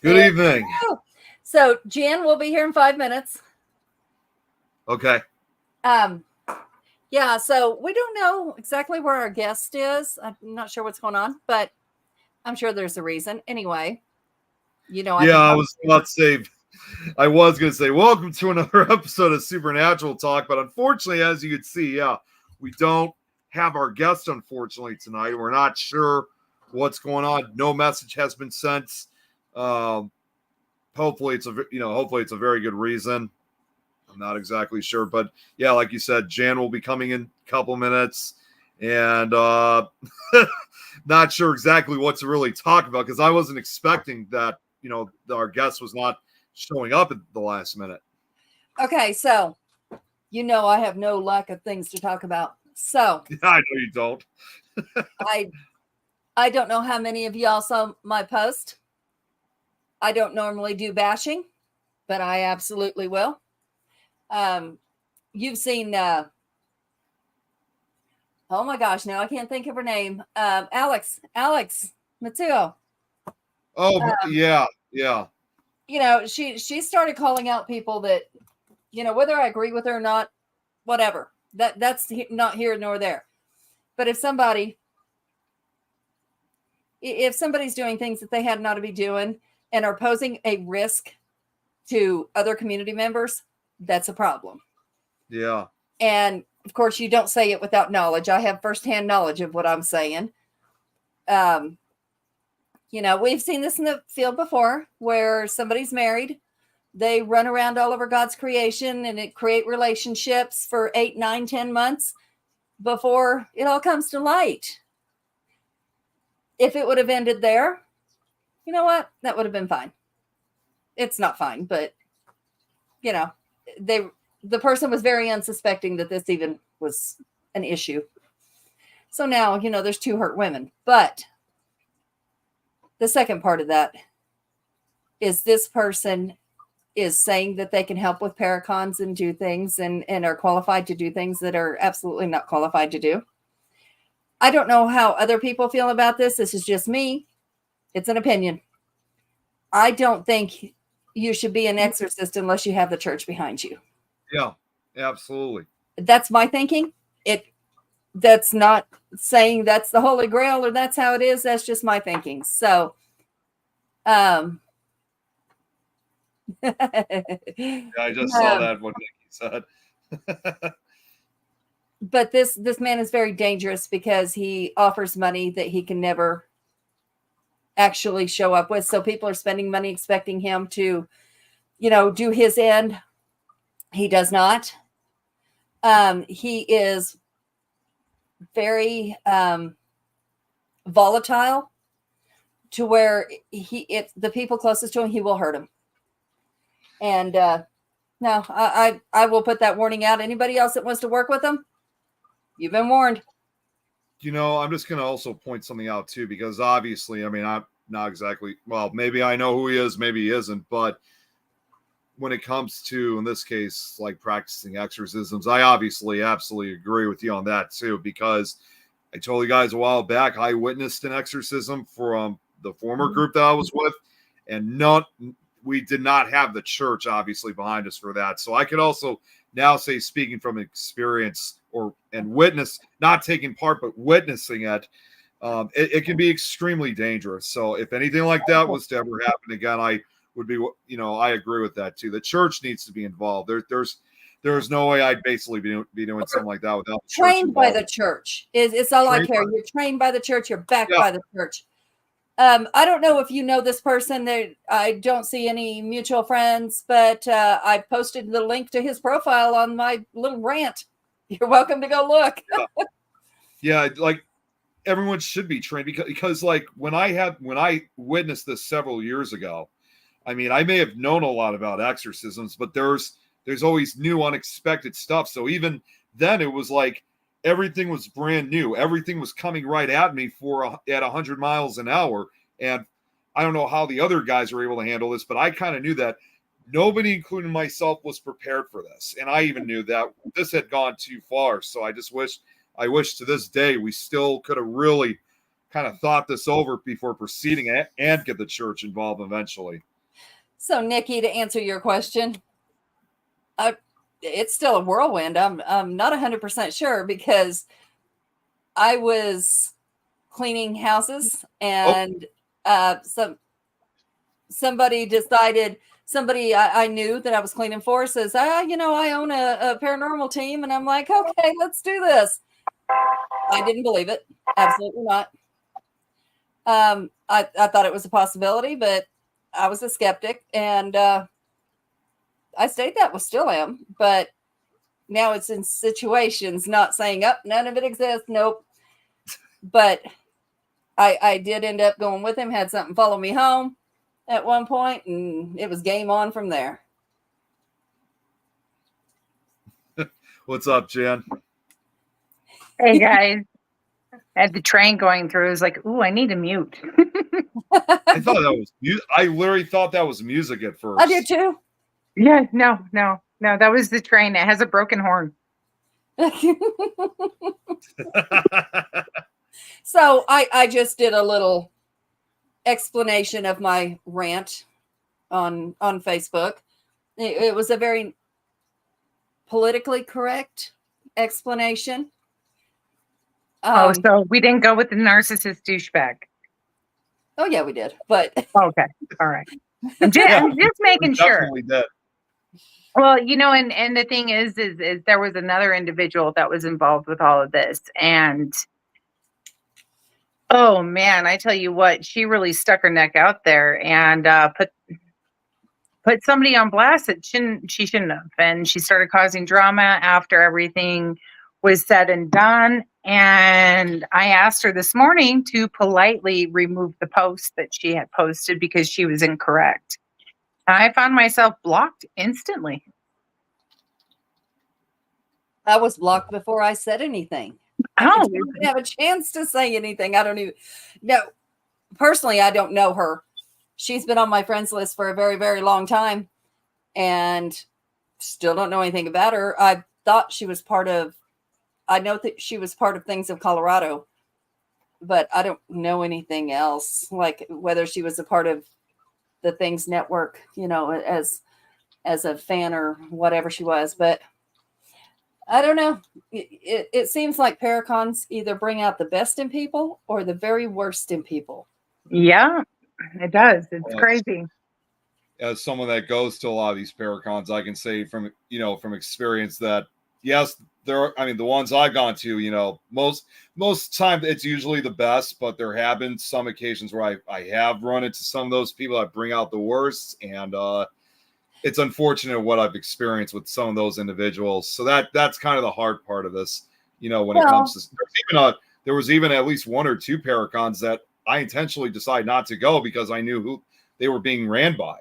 Good evening. So Jan will be here in 5 minutes. Okay. Yeah, so we don't know exactly where our guest is. I'm not sure what's going on, but I'm sure there's a reason. Anyway, I was about to say, I was going to say, welcome to another episode of Supernatural Talk. But unfortunately, as you can see, we don't have our guest, unfortunately, tonight. We're not sure what's going on. No message has been sent. Hopefully it's a very good reason. I'm not exactly sure, but yeah, like you said, Jan will be coming in a couple minutes, and not sure exactly what to really talk about because I wasn't expecting that. Our guest was not showing up at the last minute. Okay, so I have no lack of things to talk about. So I know you don't. I don't know how many of y'all saw my post. I don't normally do bashing, but I absolutely will. You've seen oh my gosh, now I can't think of her name. Alex Matsuo. Oh, yeah. She started calling out people that, whether I agree with her or not, whatever. That's not here nor there. But if somebody's doing things that they had not to be doing and are posing a risk to other community members, that's a problem. Yeah. And of course, you don't say it without knowledge. I have firsthand knowledge of what I'm saying. We've seen this in the field before where somebody's married. They run around all over God's creation and it create relationships for 8, 9, 10 months before it all comes to light. If it would have ended there, you know what? That would have been fine. It's not fine, but the person was very unsuspecting that this even was an issue. So now, there's 2 hurt women. But the second part of that is this person is saying that they can help with paracons and do things and are qualified to do things that are absolutely not qualified to do. I don't know how other people feel about this. This is just me. It's an opinion. I don't think you should be an exorcist unless you have the church behind you. Yeah, absolutely. That's my thinking. That's not saying that's the Holy Grail or that's how it is. That's just my thinking. So, I just saw that what Nikki said. But this man is very dangerous because he offers money that he can never actually show up with. So people are spending money expecting him to, do his end. He does not. He is very volatile to where if the people closest to him, he will hurt him. And no, I will put that warning out. Anybody else that wants to work with him, you've been warned. I'm just going to also point something out too, because obviously, I'm not exactly, well, maybe I know who he is, maybe he isn't, but when it comes to, in this case, like practicing exorcisms, I obviously absolutely agree with you on that too, because I told you guys a while back, I witnessed an exorcism from the former group that I was with, and we did not have the church obviously behind us for that. So I could also now say, speaking from experience and witness, not taking part, but witnessing it, it can be extremely dangerous. So if anything like that was to ever happen again, I would be, I agree with that too. The church needs to be involved. There's no way I'd basically be doing something like that without the church trained by the church. It's all I care. You're trained by the church. You're backed by the church. I don't know if you know this person. I don't see any mutual friends, but I posted the link to his profile on my little rant. You're welcome to go look. Yeah, like everyone should be trained because like when I witnessed this several years ago, I may have known a lot about exorcisms, but there's always new unexpected stuff. So even then it was like everything was brand new. Everything was coming right at me at 100 miles an hour. And I don't know how the other guys were able to handle this, but I kind of knew that nobody, including myself, was prepared for this. And I even knew that this had gone too far. So I wish to this day we still could have really kind of thought this over before proceeding and get the church involved eventually. So, Nikki, to answer your question, it's still a whirlwind. I'm not 100% sure because I was cleaning houses and somebody decided, somebody I knew that I was cleaning for says, I own a paranormal team. And I'm like, okay, let's do this. I didn't believe it. Absolutely not. I thought it was a possibility, but I was a skeptic, and I stayed that, still am, but now it's in situations, not saying, none of it exists. Nope. But I did end up going with him, had something follow me home at one point, and it was game on from there. What's up, Jan? Hey, guys. I had the train going through. It was like, ooh, I need a mute. I thought that was I literally thought that was music at first. I did too. Yeah, no. That was the train. It has a broken horn. So I just did a little explanation of my rant on Facebook. It was a very politically correct explanation. So we didn't go with the narcissist douchebag. Oh yeah, we did. But okay, all right. I'm just making sure. Did. Well, and the thing is there was another individual that was involved with all of this, and oh man, I tell you what, she really stuck her neck out there and put somebody on blast that she shouldn't have, and she started causing drama after everything was said and done. And I asked her this morning to politely remove the post that she had posted because she was incorrect. And I found myself blocked instantly. I was blocked before I said anything. I didn't have a chance to say anything. I don't even know. Personally, I don't know her. She's been on my friends list for a very, very long time and still don't know anything about her. I thought she was I know that she was part of Things of Colorado, but I don't know anything else, like whether she was a part of the Things Network, as a fan or whatever she was. But I don't know. It seems like Paracons either bring out the best in people or the very worst in people. Yeah, it does. It's crazy. As someone that goes to a lot of these Paracons, I can say from experience that yes, the ones I've gone to, most time it's usually the best, but there have been some occasions where I have run into some of those people that bring out the worst, and it's unfortunate what I've experienced with some of those individuals. So that's kind of the hard part of this, when it comes to there was even at least one or two Paracons that I intentionally decided not to go because I knew who they were being ran by.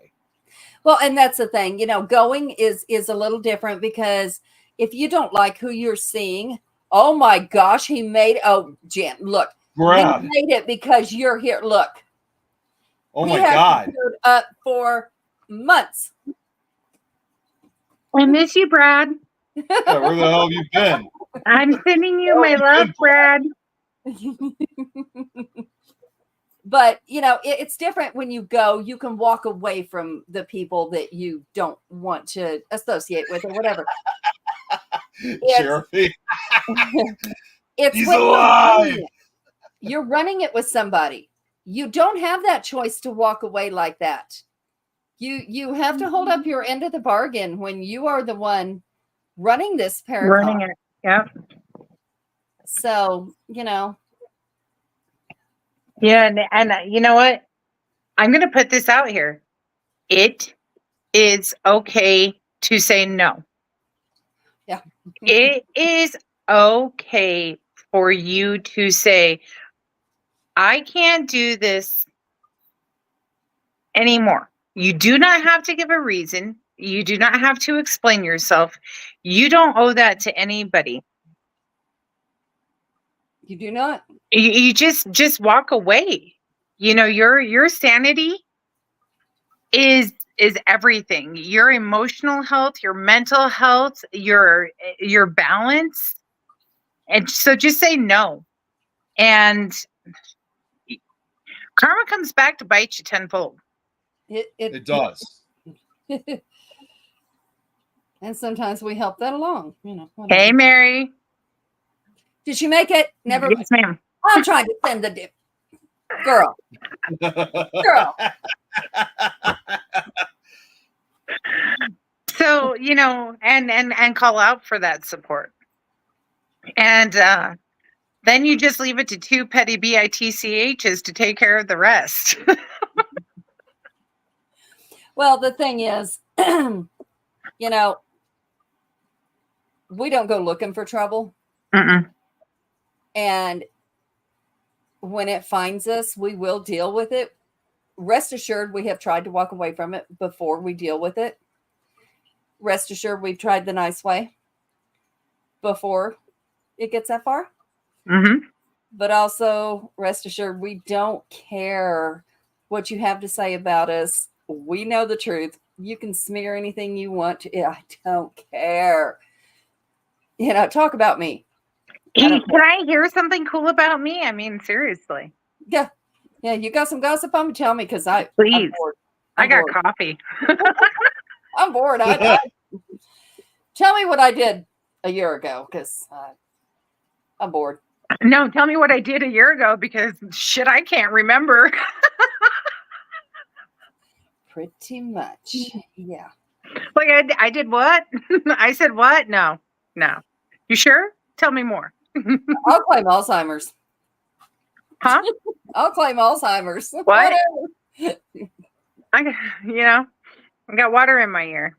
Well, and that's the thing, going is a little different because if you don't like who you're seeing, oh my gosh, Jan, look, Brad. He made it because you're here. Look. Oh my God. Stood up for months. I miss you, Brad. Yeah, where the hell have you been? I'm sending you my love, Brad. But, it's different when you go. You can walk away from the people that you don't want to associate with or whatever. Jeremy. It's He's when alive. you're running it with somebody. You don't have that choice to walk away like that. You have to hold up your end of the bargain when you are the one running this Paracon. Running it. Yep. So, Yeah, and you know what? I'm going to put this out here. It is okay to say no. Yeah. It is okay for you to say, I can't do this anymore. You do not have to give a reason. You do not have to explain yourself. You don't owe that to anybody. You do not. You just walk away. Your sanity is everything. Your emotional health, your mental health, your balance. And so just say no. And karma comes back to bite you tenfold. It does. And sometimes we help that along, whatever. Hey, Mary. Did she make it? Never. Yes, ma'am. I'm trying to send the dip. Girl. So, and call out for that support. And then you just leave it to two petty bitchs to take care of the rest. Well, the thing is, we don't go looking for trouble. Mm-mm. And when it finds us, we will deal with it. Rest assured, we have tried to walk away from it before we deal with it. Rest assured, we've tried the nice way before it gets that far. Mm-hmm. But also, rest assured, we don't care what you have to say about us. We know the truth. You can smear anything you want to. I don't care. Talk about me. Can I hear something cool about me? I mean, seriously. Yeah. Yeah, you got some gossip on me? Tell me, because Please. I'm bored. I got coffee. I'm bored. Tell me what I did a year ago, because I'm bored. No, tell me what I did a year ago, because shit, I can't remember. Pretty much. Yeah. Like I did what? I said what? No. You sure? Tell me more. I'll claim Alzheimer's. Huh? I'll claim Alzheimer's. What? I got water in my ear.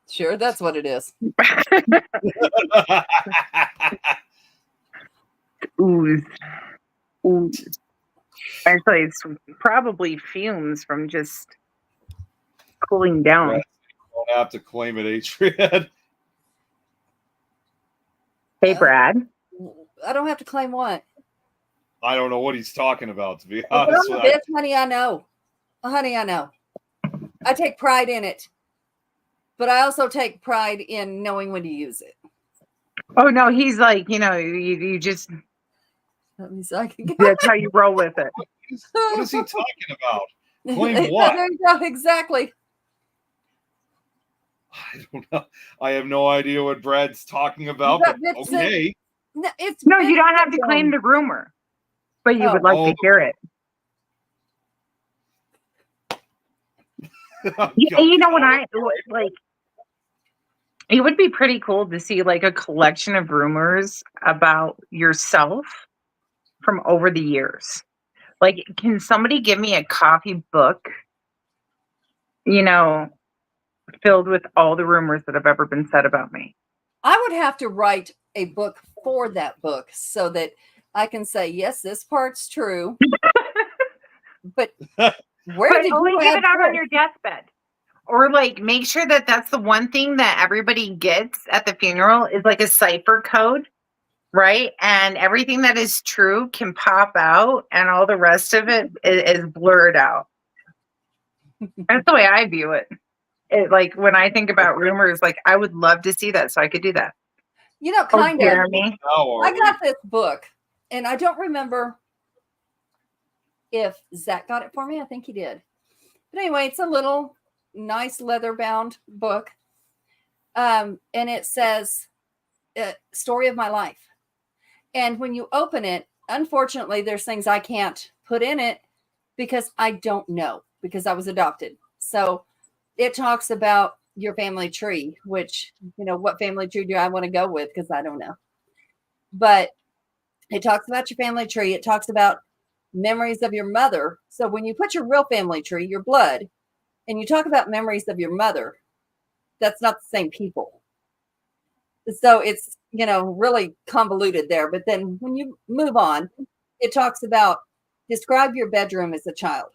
Sure, that's what it is. Ooze. Actually, it's probably fumes from just cooling down. Right. Don't have to claim it, Adrian. Hey, Brad. I don't have to claim what? I don't know what he's talking about, to be honest with you. Honey, I know. Honey, I know. I take pride in it. But I also take pride in knowing when to use it. Oh, no, he's like, you just... That's how you roll with it. What is he talking about? Claim what? There you go, exactly. I don't know. I have no idea what Brad's talking about, but okay. No, you don't have to claim the rumor, but you would like to hear it. You know what I like? It would be pretty cool to see like a collection of rumors about yourself from over the years. Like, can somebody give me a coffee book, filled with all the rumors that have ever been said about me? I would have to write a book for that book so that I can say, yes, this part's true. But where did you get it out on your deathbed? Or like make sure that that's the one thing that everybody gets at the funeral is like a cipher code, right? And everything that is true can pop out and all the rest of it is blurred out. That's the way I view it. Like when I think about rumors, like I would love to see that so I could do that. Kind of. Jeremy. I got this book and I don't remember if Zach got it for me. I think he did. But anyway, it's a little nice leather bound book. And it says story of my life. And when you open it, unfortunately, there's things I can't put in it because I don't know, because I was adopted. So it talks about your family tree, which, what family tree do I want to go with? Because I don't know. But it talks about your family tree. It talks about memories of your mother. So when you put your real family tree, your blood, and you talk about memories of your mother, that's not the same people. So it's, really convoluted there. But then when you move on, it talks about describe your bedroom as a child.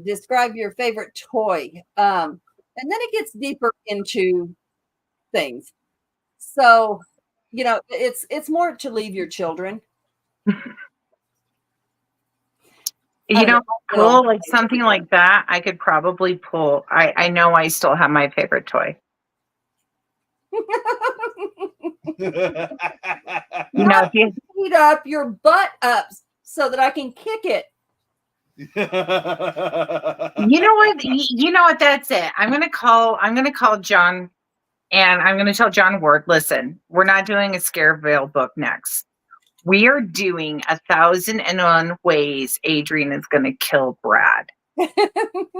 Describe your favorite toy. And then it gets deeper into things. So, it's more to leave your children. Cool, like something like that, I could probably pull. I know I still have my favorite toy. If you heat up your butt up so that I can kick it. You know what? You know what? That's it. I'm gonna call John, and I'm gonna tell John Ward. Listen, we're not doing a Scareville book next. We are doing 1,001 Ways Adrian is gonna kill Brad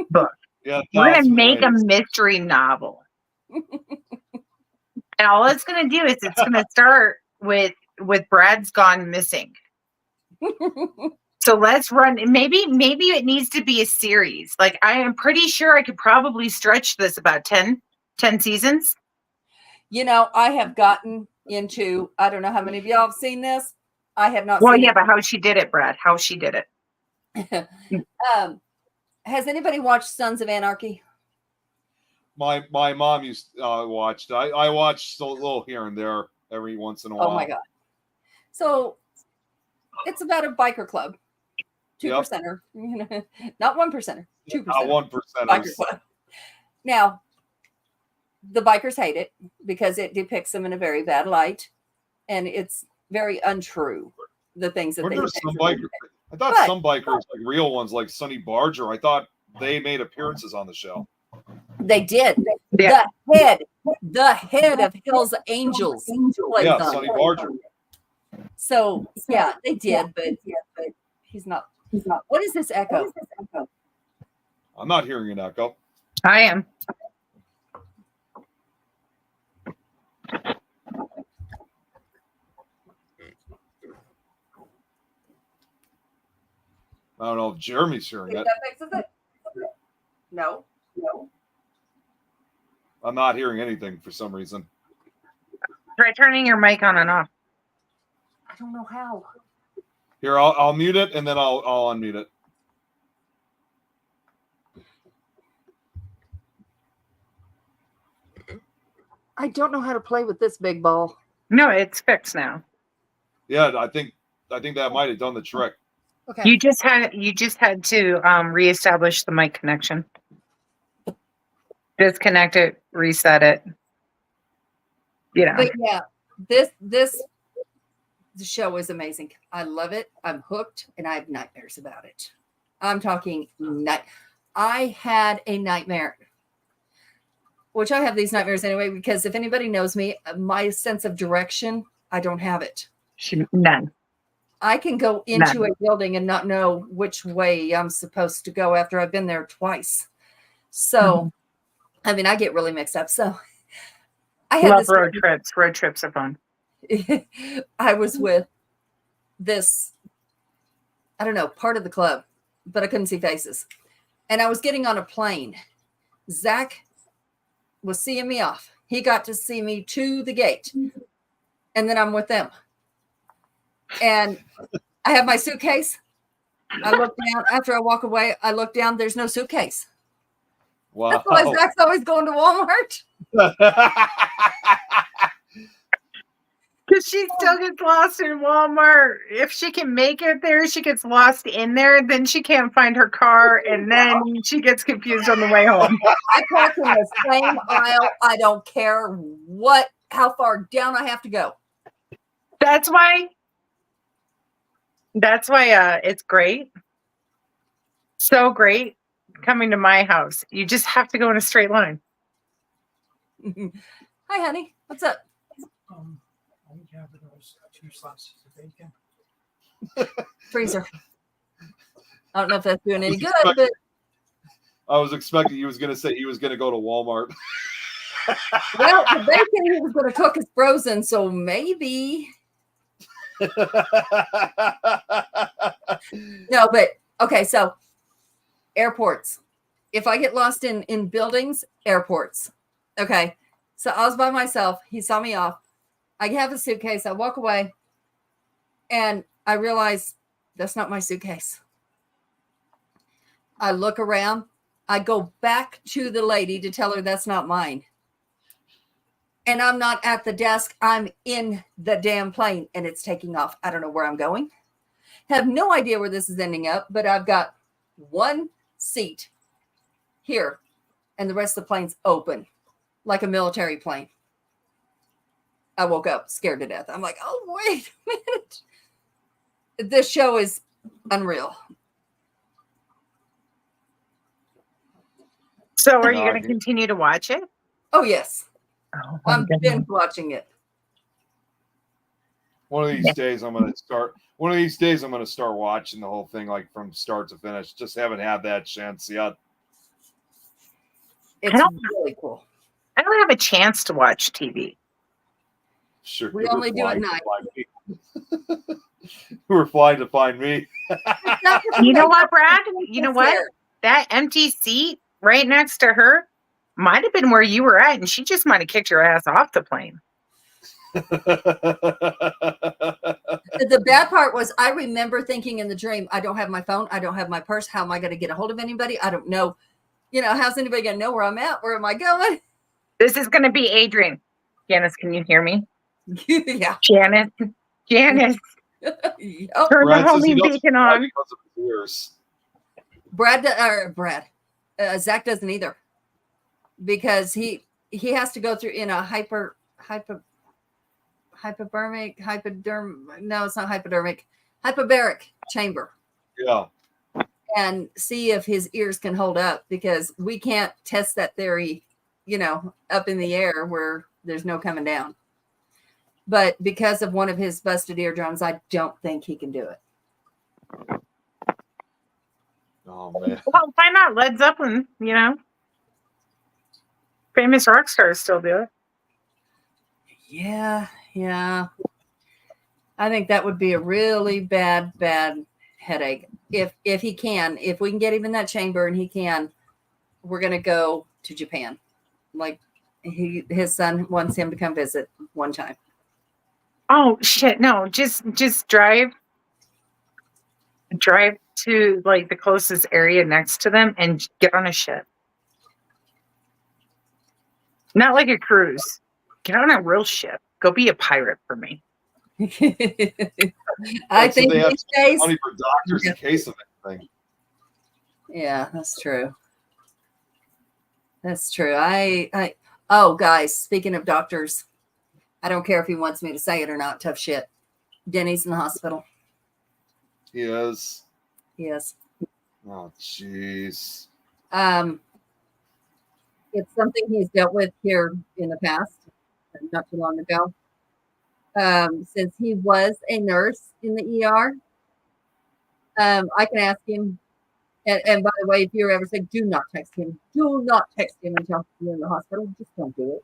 book. Yeah, We're gonna 1,000 make a ways. mystery novel, and all it's gonna do is it's gonna start with Brad's gone missing. So let's run. Maybe it needs to be a series. Like, I am pretty sure I could probably stretch this about 10 seasons. You know, I have gotten into, I don't know how many of y'all have seen this. I have not Well, seen yeah, it. but how she did it, Brad? How she did it? Has anybody watched Sons of Anarchy? My mom used watched. I watched a little here and there every once in a while. Oh my God. So it's about a biker club. 2%er. Not 1%er. 2%. Not 1%. Biker club. Now, the bikers hate it because it depicts them in a very bad light. And it's very untrue, the things that Weren't they there depict some them. bikers? I thought some bikers, like real ones, like Sonny Barger, I thought they made appearances on the show. They did. Yeah. The head of Hell's Angels. Yeah, Sonny Barger. So yeah, they did, but he's not. What is this echo? I'm not hearing an echo. I am. I don't know if Jeremy's hearing Think it. that fixes it? No. I'm not hearing anything for some reason. Try turning your mic on and off. I don't know how. Here, I'll mute it and then I'll unmute it. I don't know how to play with this big ball. No, it's fixed now. Yeah, I think that might have done the trick. Okay. You just had to reestablish the mic connection. Disconnect it, reset it. You know. But yeah, the show is amazing. I love it. I'm hooked, and I have nightmares about it. I'm talking night. I had a nightmare, which I have these nightmares anyway, because if anybody knows me, my sense of direction, I don't have it. None. I can go into a building and not know which way I'm supposed to go after I've been there twice. So, I mean, I get really mixed up. So, I had Love road trips. Road trips are fun. I was with this, I don't know, part of the club, but I couldn't see faces. And I was getting on a plane. Zach was seeing me off. He got to see me to the gate. And then I'm with them. And I have my suitcase. I look down. After I walk away, I look down. There's no suitcase. Wow. That's why Zach's always going to Walmart. Because she still gets lost in Walmart. If she can make it there, she gets lost in there. Then she can't find her car. And then she gets confused on the way home. I park in the same aisle. I don't care how far down I have to go. That's why it's great. So great coming to my house. You just have to go in a straight line. Hi, honey. What's up? I think you have those 2 slices of bacon. Freezer. I don't know if that's doing any good, but I was expecting he was going to say he was going to go to Walmart. well, the bacon he was going to cook is frozen, so maybe. No, but okay, so airports. If I get lost in buildings, airports. Okay. So I was by myself. He saw me off. I have a suitcase. I walk away and I realize that's not my suitcase. I look around. I go back to the lady to tell her that's not mine. And I'm not at the desk. I'm in the damn plane and it's taking off. I don't know where I'm going. Have no idea where this is ending up, but I've got one seat here and the rest of the plane's open like a military plane. I woke up scared to death. I'm like, oh, wait a minute. This show is unreal. So are you No, going to continue to watch it? Oh yes, Oh, my I'm goodness. binge watching it. one of these days I'm gonna start. One of these days I'm gonna start watching the whole thing like from start to finish. Just haven't had that chance yet. It's don't- really cool. I don't have a chance to watch TV. Sure, We you were only do it flying to night. find me. You were flying to find me. You know what, Brad? You know It's what? there. That empty seat right next to her might have been where you were at, and she just might have kicked your ass off the plane. The bad part was I remember thinking in the dream, I don't have my phone, I don't have my purse. How am I going to get a hold of anybody? I don't know. You know, how's anybody going to know where I'm at? Where am I going? This is going to be Adrian. Janice, can you hear me? Yeah. Janice, Yep. turn the Brad says he homing doesn't beacon fly on. because of his ears. Zach doesn't either, because he has to go through in a hyperbaric. No, it's not hypodermic. Hyperbaric chamber, Yeah. and see if his ears can hold up, because we can't test that theory, you know, up in the air where there's no coming down. But because of one of his busted eardrums, I don't think he can do it. Oh man. Well, why not? Led Zeppelin, you know. Famous rock stars still do it. Yeah. I think that would be a really bad headache. If he can, if we can get him in that chamber and he can, we're gonna go to Japan. Like his son wants him to come visit one time. Oh shit! No, just drive to like the closest area next to them and get on a ship. Not like a cruise. Get on a real ship. Go be a pirate for me. I So think they have these days, money for doctors in case of anything. yeah, that's true. That's true. Oh, guys, speaking of doctors, I don't care if he wants me to say it or not. Tough shit. Denny's in the hospital. He is. Yes. Oh jeez. It's something he's dealt with here in the past, not too long ago. Since he was a nurse in the ER, I can ask him. And by the way, if you're ever sick, do not text him. Do not text him until you're in the hospital. Just don't do it.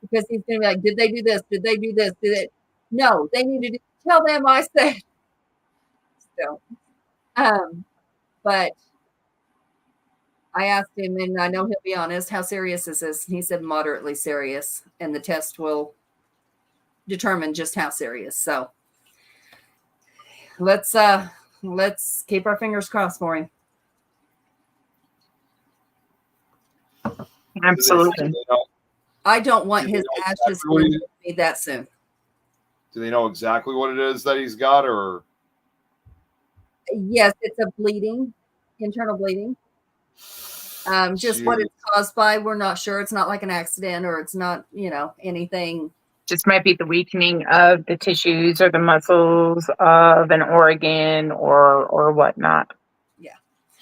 Because he's going to be like, did they do this? Did they do this? Did it? No, they need to tell them I said. So, but I asked him, and I know he'll be honest, how serious this is. He said moderately serious, and the test will determine just how serious. So let's keep our fingers crossed for him. Absolutely. Do they know, I don't want Do they his know ashes exactly what he- to be that soon. do they know exactly what it is that he's got, or Yes, it's a bleeding, internal bleeding. Just what Jeez. it's caused by, we're not sure. It's not like an accident, or it's not, anything. Just might be the weakening of the tissues or the muscles of an organ or whatnot.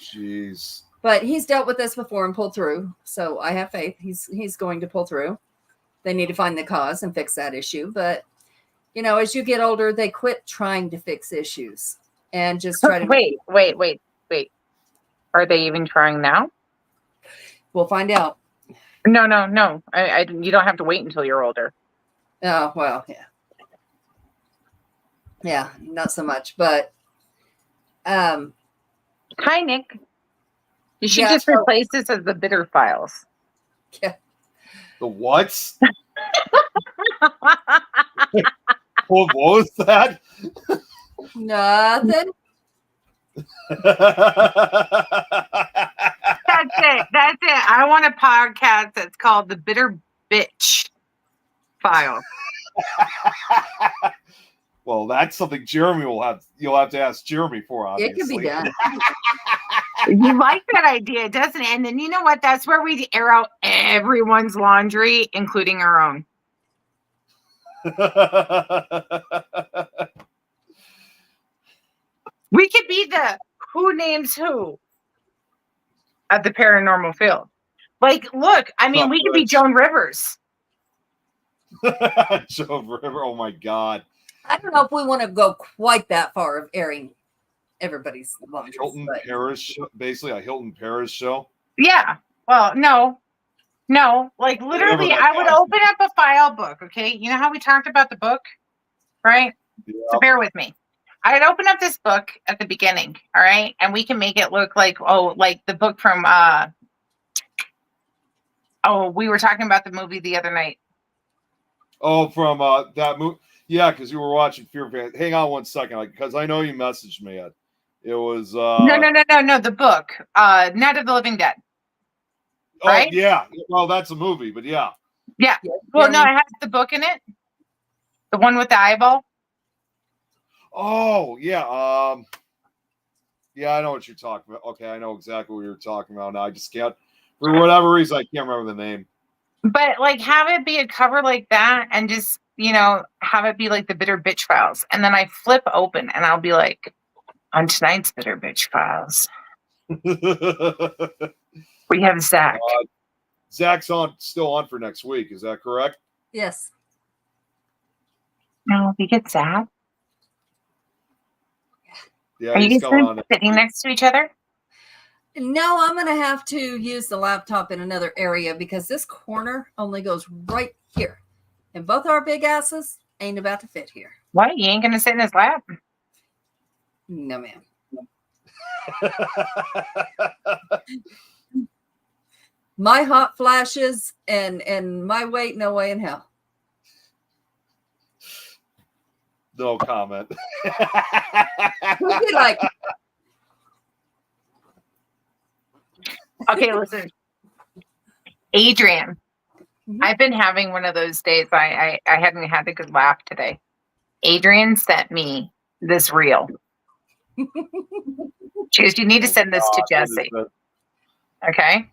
Jeez. But he's dealt with this before and pulled through, so I have faith he's going to pull through. They need to find the cause and fix that issue. But as you get older, they quit trying to fix issues and just try to Wait. Are they even trying now? We'll find out. No. You don't have to wait until you're older. Oh, well, yeah, not so much, but Hi, Nick. You should Yeah, just so- replace this as the bitter files. The what? What was that? nothing. That's it. I want a podcast that's called the Bitter Bitch File. Well, that's something you'll have to ask Jeremy for, obviously. It can be done. You like that idea, doesn't it? And then you know what? That's where we air out everyone's laundry, including our own. We could be the who names who at the paranormal field. Like, look, I mean, Not we could be rich. Joan Rivers. Joe River. Oh my God. I don't know if we want to go quite that far of airing everybody's laundry. Hilton But Paris show, basically a Hilton Paris show. Yeah. Well, no. Like literally, that I would guy's- open up a file book. Okay. You know how we talked about the book, right? Yeah. So bear with me. I'd open up this book at the beginning. All right. And we can make it look like, like the book from, we were talking about the movie the other night. Oh, from that movie. Yeah, because you were watching Fear Fan. Hang on one second, because I know you messaged me. It was No. The book, Night of the Living Dead. Oh right? yeah. Well, that's a movie, but yeah. Yeah. yeah, Well, no, Jeremy- it has the book in it. The one with the eyeball. Oh yeah. Yeah, I know what you're talking about. Okay, I know exactly what you're talking about now. I just can't, for whatever reason, I can't remember the name. But like have it be a cover like that and just, have it be like the Bitter Bitch Files. And then I flip open and I'll be like, on tonight's Bitter Bitch Files, we have Zach. Zach's still on for next week. Is that correct? Yes. No, we get Zach. Yeah, Are you he's guys coming gonna on. be sitting next to each other? No, I'm going to have to use the laptop in another area because this corner only goes right here. And both our big asses ain't about to fit here. What? You ain't gonna sit in his lap? No, ma'am. My hot flashes and my weight, no way in hell. No comment. We'd be like, Okay, listen. Adrian, Mhm. I've been having one of those days. I hadn't had a good laugh today. Adrian sent me this reel. She goes, you need to send this to What is Jesse. that? Okay.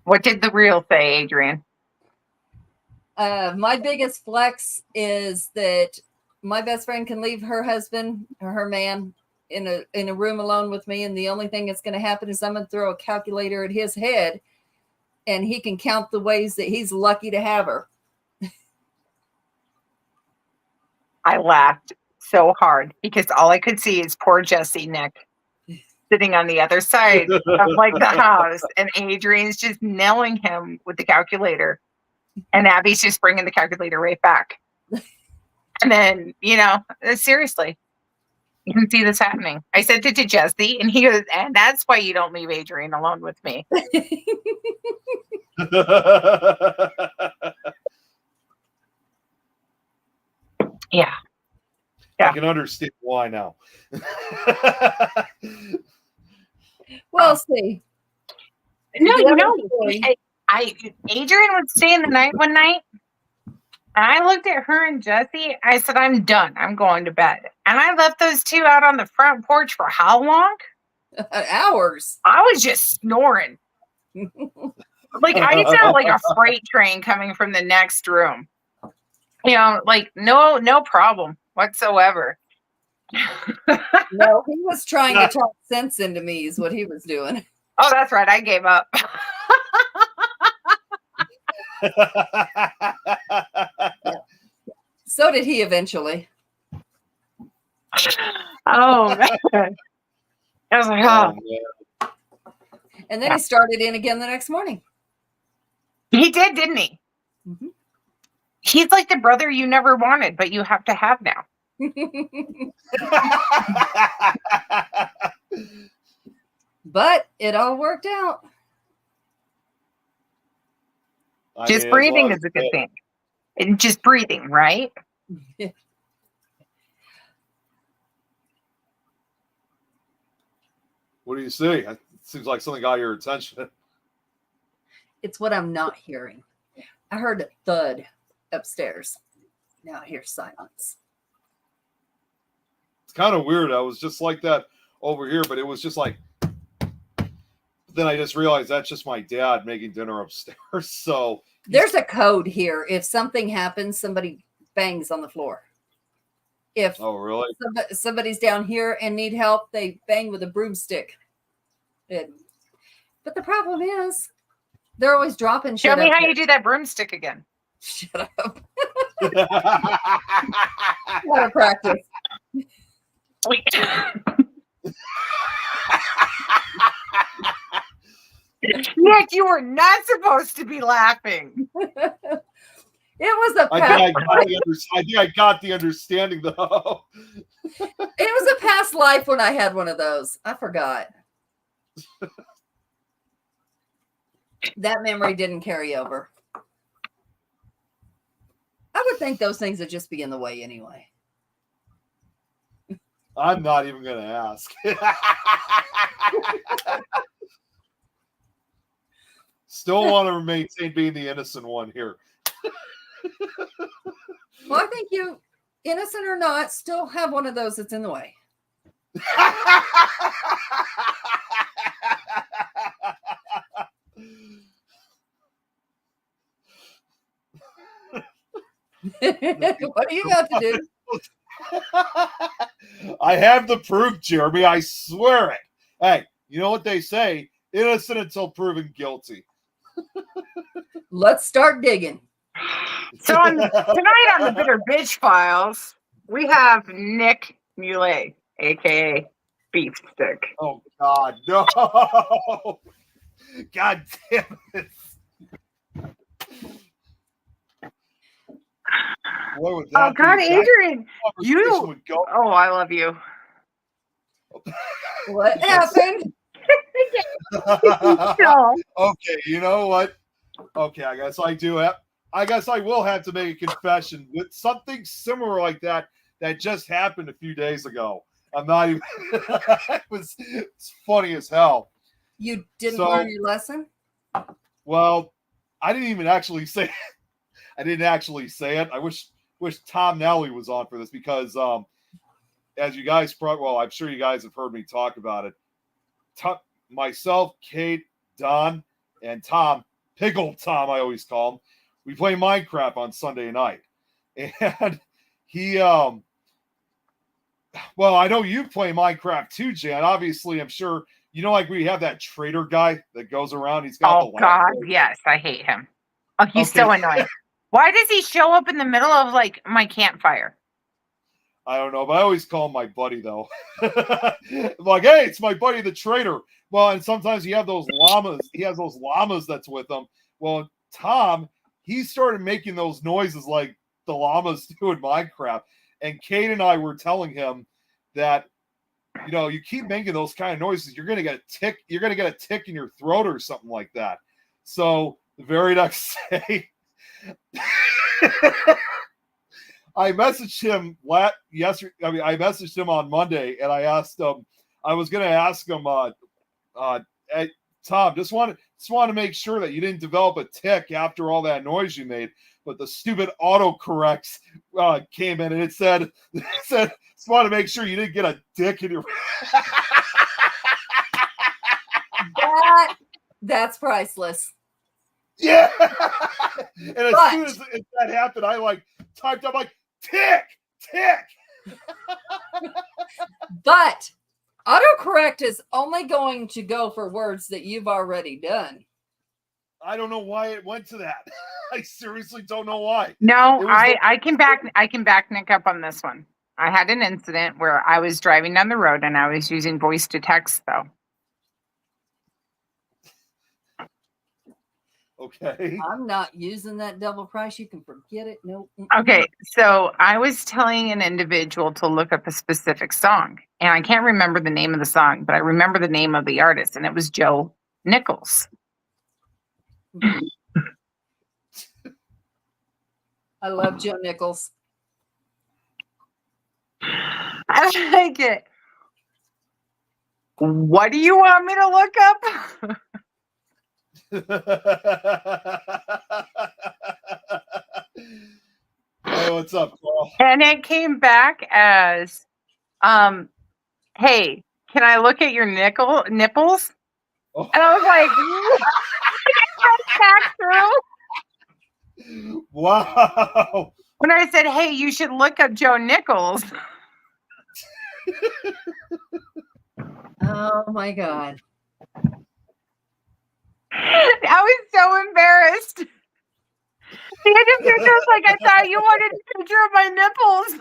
What did the reel say, Adrian? my biggest flex is that my best friend can leave her husband or her man in a room alone with me, and the only thing that's going to happen is I'm going to throw a calculator at his head, and he can count the ways that he's lucky to have her. I laughed so hard because all I could see is poor Jesse Nick sitting on the other side of like the house, and Adrian's just nailing him with the calculator, and Abby's just bringing the calculator right back. And then, seriously, you can see this happening. I sent it to Jesse, and he goes, and that's why you don't leave Adrian alone with me. Yeah. I can understand why now. Well, see. No, The other story- Adrian was staying the night one night, and I looked at her and Jesse. I said, I'm done. I'm going to bed. And I left those two out on the front porch for how long? Hours. I was just snoring. Like I sound like a freight train coming from the next room. Like no problem whatsoever. No, he was trying to talk sense into me is what he was doing. Oh, that's right. I gave up. So did he eventually. Oh man. I was like, Oh, oh, man. And then he started in again the next morning. he did, didn't he? Mhm. He's like the brother you never wanted, but you have to have now. But it all worked out. I Just mean, as breathing long is a good as- thing. And just breathing, right? What do you see? It seems like something got your attention. It's what I'm not hearing. I heard a thud upstairs. Now I hear silence. It's kind of weird. I was just like that over here, but it was just like. Then I just realized that's just my dad making dinner upstairs. So There's a code here. If something happens, somebody bangs on the floor. If oh really? somebody's down here and need help, they bang with a broomstick. But the problem is, They're always dropping shit. Show me up how there. you do that broomstick again. Shut up. Gotta practice. Nick, you were not supposed to be laughing. It was a I past, think I got the understanding though. it was a past life when I had one of those. I forgot. That memory didn't carry over. I would think those things would just be in the way anyway. I'm not even going to ask. Still want to maintain being the innocent one here. Well, I think you, innocent or not, still have one of those that's in the way. What are you about to do? I have the proof, Jeremy. I swear it. Hey, you know what they say? Innocent until proven guilty. Let's start digging. So tonight on the Bitter Bitch Files, we have Nick Muley, aka Beef Stick. Oh God, no! God damn it! Boy, would Oh that God, be- that Adrian, conversation you. would go. Oh, I love you. What happened? No. Okay, you know what? Okay, I guess I do have. I guess I will have to make a confession with something similar like that just happened a few days ago. I'm not even. It's funny as hell. You didn't So- learn your lesson? Well, I didn't even actually say. I didn't actually say it. I wish Tom Nally was on for this because, as you guys well, I'm sure you guys have heard me talk about it. Myself, Kate, Don, and Tom, Big Old Tom, I always call him. We play Minecraft on Sunday night, and he, well, I know you play Minecraft too, Jan. Obviously, I'm sure you know. Like we have that trader guy that goes around. He's got Oh the God, lamp. yes, I hate him. Oh, he's Okay. so annoying. Why does he show up in the middle of like my campfire? I don't know, but I always call him my buddy, though. I'm like, hey, it's my buddy, the trader. Well, and sometimes you have those llamas. He has those llamas that's with him. Well, Tom, he started making those noises like the llamas do in Minecraft. And Kate and I were telling him that, you know, you keep making those kind of noises, you're going to get a tick. You're going to get a tick in your throat or something like that. So the very next day, I messaged him yesterday. I mean, I messaged him on Monday, and I asked him. I was going to ask him, hey, Tom, just want to make sure that you didn't develop a tick after all that noise you made. But the stupid autocorrects came in, and it said, just want to make sure you didn't get a dick in your. That's priceless. Yeah. And as soon as that happened, I like typed up like tick. But autocorrect is only going to go for words that you've already done. I don't know why it went to that. I seriously don't know why. No, I can back Nick up on this one. I had an incident where I was driving down the road and I was using voice to text though. Okay. I'm not using that double price. You can forget it. Nope. Okay, so I was telling an individual to look up a specific song, and I can't remember the name of the song, but I remember the name of the artist, and it was Joe Nichols. I love Joe Nichols. I like it. What do you want me to look up? Hey, what's up, Carl? And it came back as, hey, can I look at your nipples? Oh. And I was like, back through. Wow. When I said, hey, you should look up Joe Nichols. Oh my God. I was so embarrassed. The end of it was like, I thought you wanted a picture of my nipples.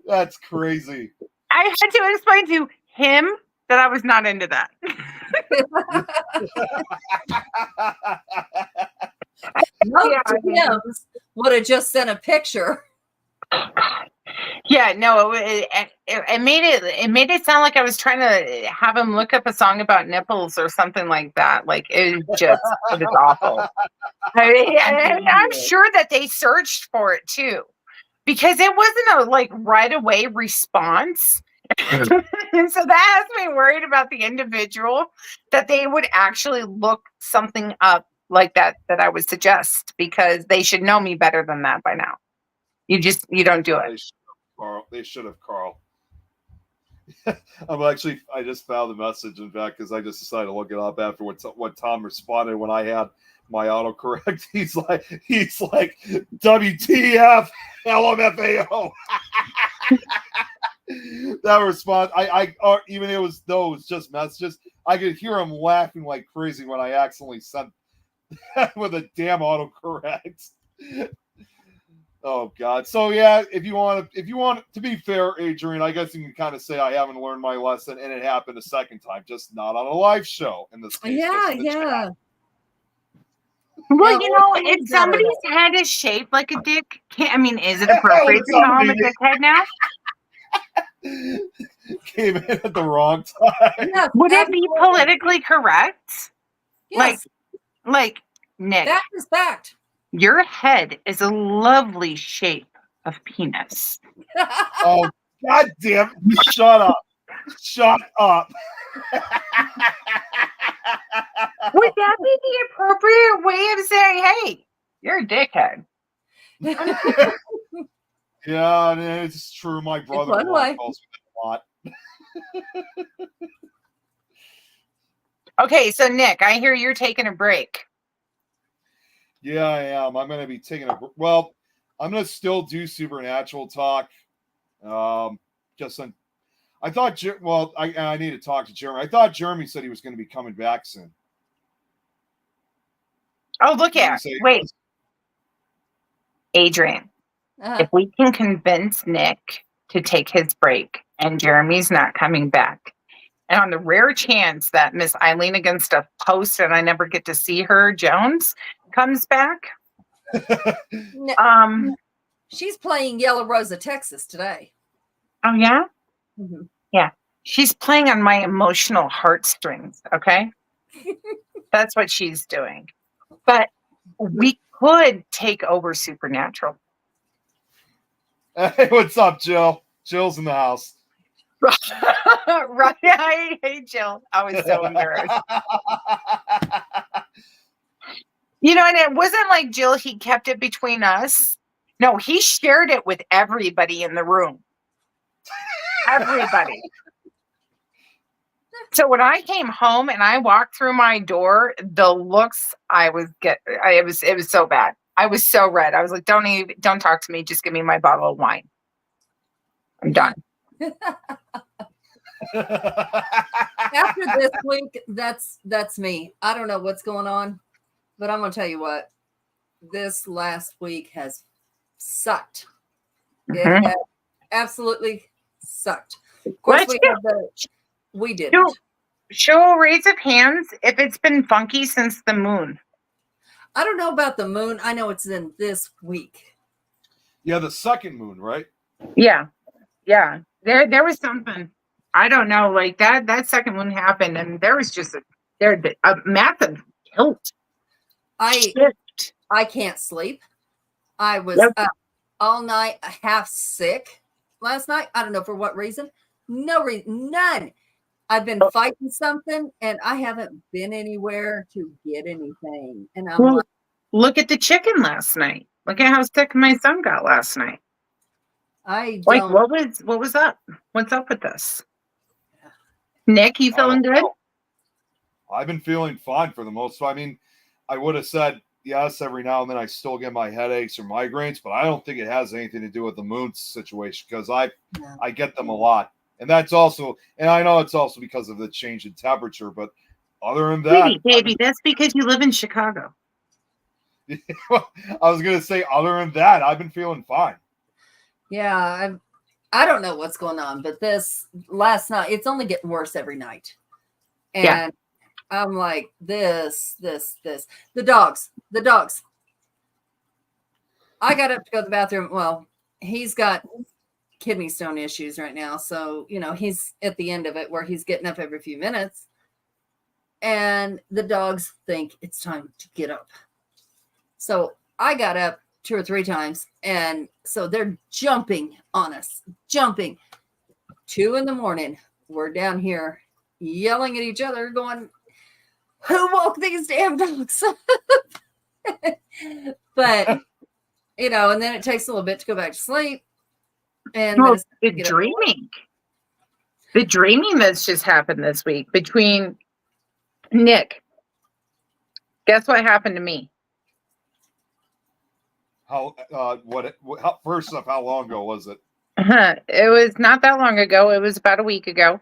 That's crazy. I had to explain to him that I was not into that. Most Yeah, I mean- DMs would have just sent a picture. Yeah, no, it made it sound like I was trying to have him look up a song about nipples or something like that. Like it was awful. I'm sure that they searched for it too, because it wasn't a like right away response. And so that has me worried about the individual, that they would actually look something up like that I would suggest, because they should know me better than that by now. You don't do it. They should have, Carl. I just found the message, in fact, because I just decided to look it up after what Tom responded when I had my autocorrect. He's like, WTF, LMFAO. That response, even it was those just messages. I could hear him laughing like crazy when I accidentally sent with a damn autocorrect. Oh God! So yeah, if you want to be fair, Adrian, I guess you can kind of say I haven't learned my lesson, and it happened a second time, just not on a live show. In this case, Yeah. Well, Yeah, if somebody's head is shaped like a dick, is it appropriate to call him a dickhead now? Came in at the wrong time. Yes, Would it be absolutely. politically correct? Yes, Like Nick, that is fact. your head is a lovely shape of penis. Oh God damn! Shut up! Shut up! Would that be the appropriate way of saying, "Hey, you're a dickhead"? Yeah, it's true. My brother-in-law calls me that a lot. Okay, so Nick, I hear you're taking a break. Yeah, I am. I'm going to be taking I'm going to still do supernatural talk. I thought, I need to talk to Jeremy. I thought Jeremy said he was going to be coming back soon. Oh, look at wait, Adrian. If we can convince Nick to take his break and Jeremy's not coming back, and on the rare chance that Miss Eileen against a post and I never get to see her, Jones comes back. She's playing Yellow Rose of Texas today. Oh yeah? Mm-hmm. Yeah. She's playing on my emotional heartstrings, okay? That's what she's doing. But we could take over Supernatural. Hey, what's up, Jill? Jill's in the house. Right. Hey, Jill. I was so embarrassed. And it wasn't like Jill, he kept it between us. No, he shared it with everybody in the room. Everybody. So when I came home and I walked through my door, the looks it was so bad. I was so red. I was like, don't talk to me. Just give me my bottle of wine. I'm done. After this week, that's me. I don't know what's going on, but I'm going to tell you what. This last week has sucked. Mm-hmm. It has absolutely sucked. Of course, we did. Show a raise of hands if it's been funky since the moon. I don't know about the moon. I know it's in this week. Yeah, the second moon, right? Yeah. Yeah. There was something. I don't know. Like that second one happened, and there was just a massive tilt. I can't sleep. I was up all night, half sick last night. I don't know for what reason. No reason, none. I've been fighting something, and I haven't been anywhere to get anything. And I'm like, look at the chicken last night. Look at how sick my son got last night. What was up? What's up with this? Nick, you feeling good? I've been feeling fine for the most part. I mean, I would have said yes every now and then. I still get my headaches or migraines, but I don't think it has anything to do with the moon situation, because I get them a lot. And that's also, and I know it's also because of the change in temperature, but other than that, Baby, that's because you live in Chicago. I was gonna say, other than that, I've been feeling fine. Yeah, I don't know what's going on, but this last night, it's only getting worse every night. And Yeah. I'm like, this. The dogs. I got up to go to the bathroom. Well, he's got kidney stone issues right now. So, he's at the end of it where he's getting up every few minutes. And the dogs think it's time to get up. So I got up 2 or 3 times. And so they're jumping on us, 2 a.m. We're down here yelling at each other, going, who woke these damn dogs? But, and then it takes a little bit to go back to sleep. And Well, then the dreaming that's just happened this week between Nick. Guess what happened to me? How first off, how long ago was it? It was not that long ago. It was about a week ago.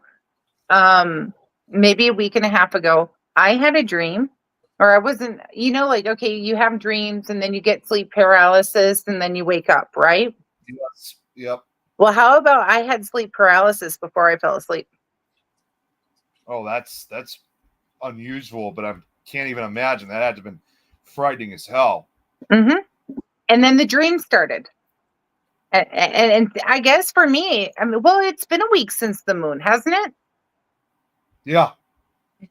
Maybe a week and a half ago. I had a dream, or I wasn't, okay, you have dreams and then you get sleep paralysis and then you wake up, right? Yes. Yep. Well, how about I had sleep paralysis before I fell asleep? Oh, that's unusual, but I can't even imagine. That had to have been frightening as hell. Mm-hmm. And then the dream started. And I guess for me, it's been a week since the moon, hasn't it? Yeah.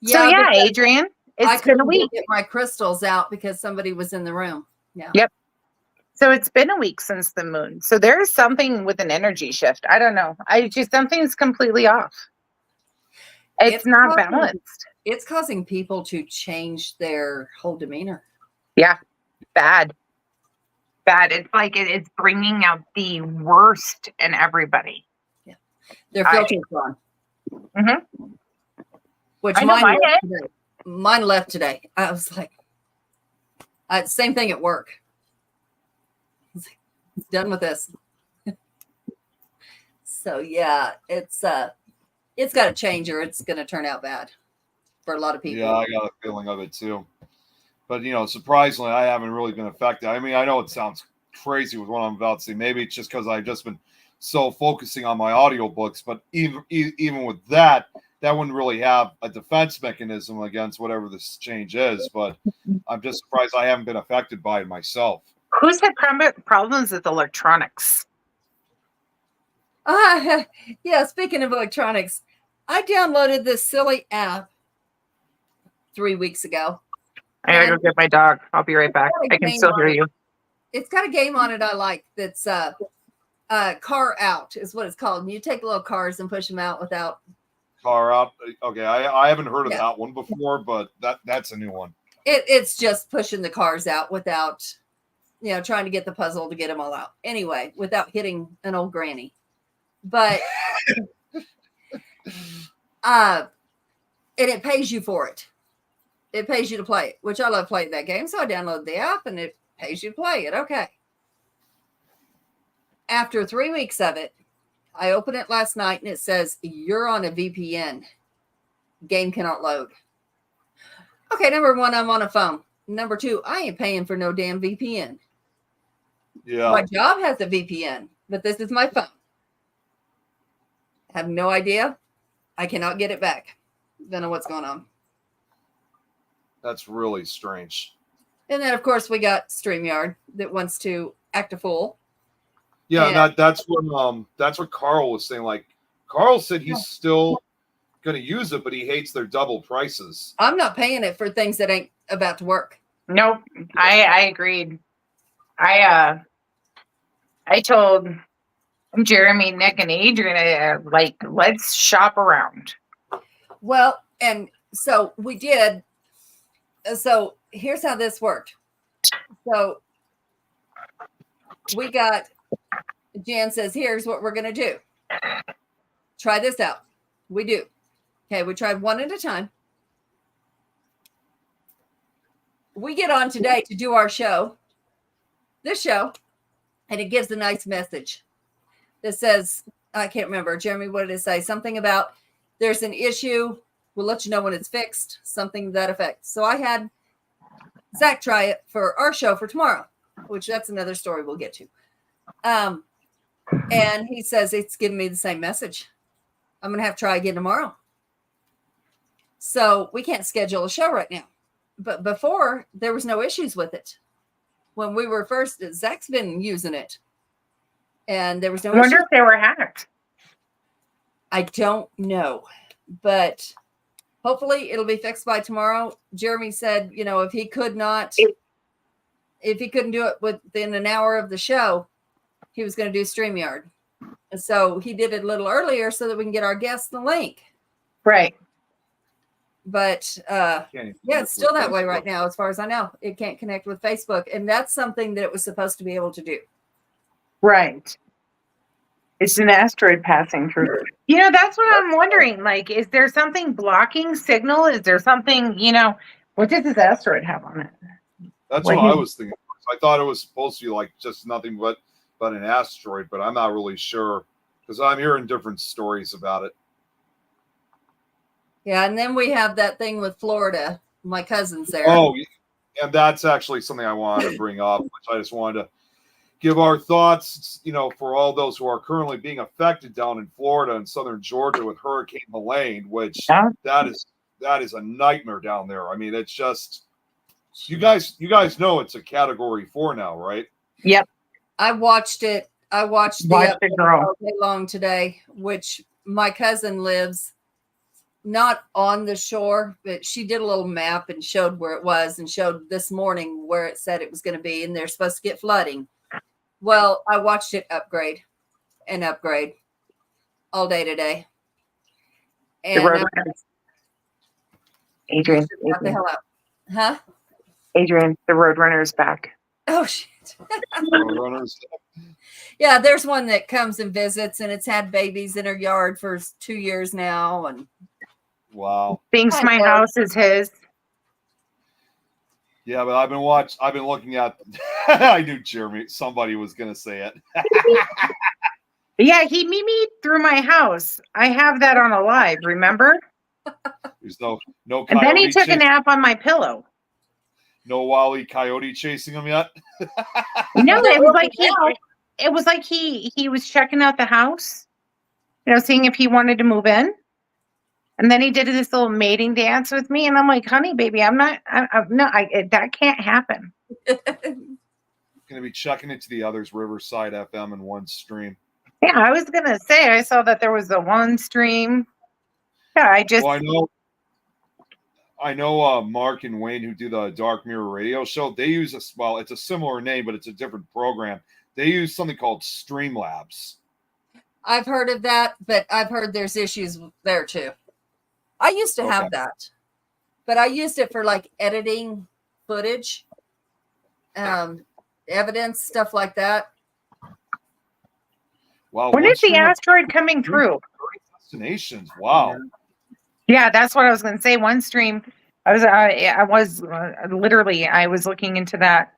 So Adrian, it's been a week. Get my crystals out because somebody was in the room. Yeah. Yep. So it's been a week since the moon. So there's something with an energy shift. I don't know. Something's completely off. It's not balanced. It's causing people to change their whole demeanor. Yeah. Bad. It's like it's bringing out the worst in everybody. Yeah. Their filters on. Mm-hmm. Which mine left today. I was like, same thing at work. I was like, done with this. So yeah, it's got to change or it's going to turn out bad for a lot of people. Yeah, I got a feeling of it too. But surprisingly, I haven't really been affected. I mean, I know it sounds crazy with what I'm about to say. Maybe it's just because I've just been so focusing on my audiobooks. But even with that wouldn't really have a defense mechanism against whatever this change is. But I'm just surprised I haven't been affected by it myself. Who's had problems with electronics? Yeah, speaking of electronics, I downloaded this silly app 3 weeks ago. I gotta go get my dog. I'll be right back. I can still hear you. It's got a game on it I like that's Car Out is what it's called. And you take little cars and push them out without. Car Out. Okay, I haven't heard of that one before, but that's a new one. It's just pushing the cars out without, trying to get the puzzle to get them all out. Anyway, without hitting an old granny. But and it pays you for it. It pays you to play it, which I love playing that game. So I downloaded the app and it pays you to play it. Okay. After 3 weeks of it, I opened it last night and it says, you're on a VPN. Game cannot load. Okay, number 1, I'm on a phone. Number 2, I ain't paying for no damn VPN. Yeah. My job has a VPN, but this is my phone. Have no idea. I cannot get it back. Don't know what's going on. That's really strange. And then, of course, we got StreamYard that wants to act a fool. Yeah, that's what Carl was saying. Like, Carl said he's still going to use it, but he hates their double prices. I'm not paying it for things that ain't about to work. Nope, I agreed. I told Jeremy, Nick, and Adrian, let's shop around. Well, and so we did. So here's how this worked. So we got, Jan says, here's what we're going to do. Try this out. We do. Okay, we tried one at a time. We get on today to do our show, this show, and it gives a nice message that says, I can't remember. Jeremy, what did it say? Something about there's an issue. We'll let you know when it's fixed. Something to that effect. So I had Zach try it for our show for tomorrow, which that's another story we'll get to. And he says it's giving me the same message. I'm going to have to try again tomorrow. So we can't schedule a show right now. But before, there was no issues with it. When we were first, Zach's been using it. And there was no I wonder issue. if they were hacked. I don't know. But hopefully it'll be fixed by tomorrow. Jeremy said, you know, if he couldn't do it within an hour of the show, he was going to do StreamYard. And so he did it a little earlier so that we can get our guests the link. Right. But yeah, it's still that way right now, as far as I know. It can't connect with Facebook. And that's something that it was supposed to be able to do. Right. It's an asteroid passing through. You know, that's what I'm wondering. Like, is there something blocking signal? Is there something, you know, what does this asteroid have on it? That's what I was thinking. I thought it was supposed to be like just nothing but an asteroid, but I'm not really sure because I'm hearing different stories about it. Yeah, and then we have that thing with Florida. My cousin's there. Oh, and that's actually something I wanted to bring up, which I just wanted to give our thoughts, you know, for all those who are currently being affected down in Florida and southern Georgia with Hurricane Helene, which that is a nightmare down there. I mean, it's just you guys know it's a Category 4 now, right? Yep. I watched it. I watched the girl all day long today, which my cousin lives not on the shore, but she did a little map and showed where it was and showed this morning where it said it was going to be, and they're supposed to get flooding. Well, I watched it upgrade all day today. And Adrian, what the hell out? Huh? Adrian, the Roadrunner's back. Oh shit. Yeah, there's one that comes and visits, and it's had babies in her yard for 2 years now, and wow. Thinks my house is his. Yeah, but I've been looking at I knew somebody was gonna say it. Yeah, he me through my house. I have that on a live, remember? There's no and then he took a nap on my pillow. No Wile Coyote chasing him yet? No, it was like he was checking out the house, you know, seeing if he wanted to move in. And then he did this little mating dance with me, and I'm like, "Honey, baby, that can't happen." Going to be checking into the others, Riverside FM, and one stream. Yeah, I was gonna say I saw that there was the one stream. Yeah, I know Mark and Wayne, who do the Dark Mirror radio show, they use it's a similar name, but it's a different program. They use something called Streamlabs. I've heard of that, but I've heard there's issues there too. I used to have that, but I used it for like editing footage, evidence, stuff like that. Wow. When is the asteroid coming through? Destinations. Wow. Yeah, that's what I was going to say. One stream, I was looking into that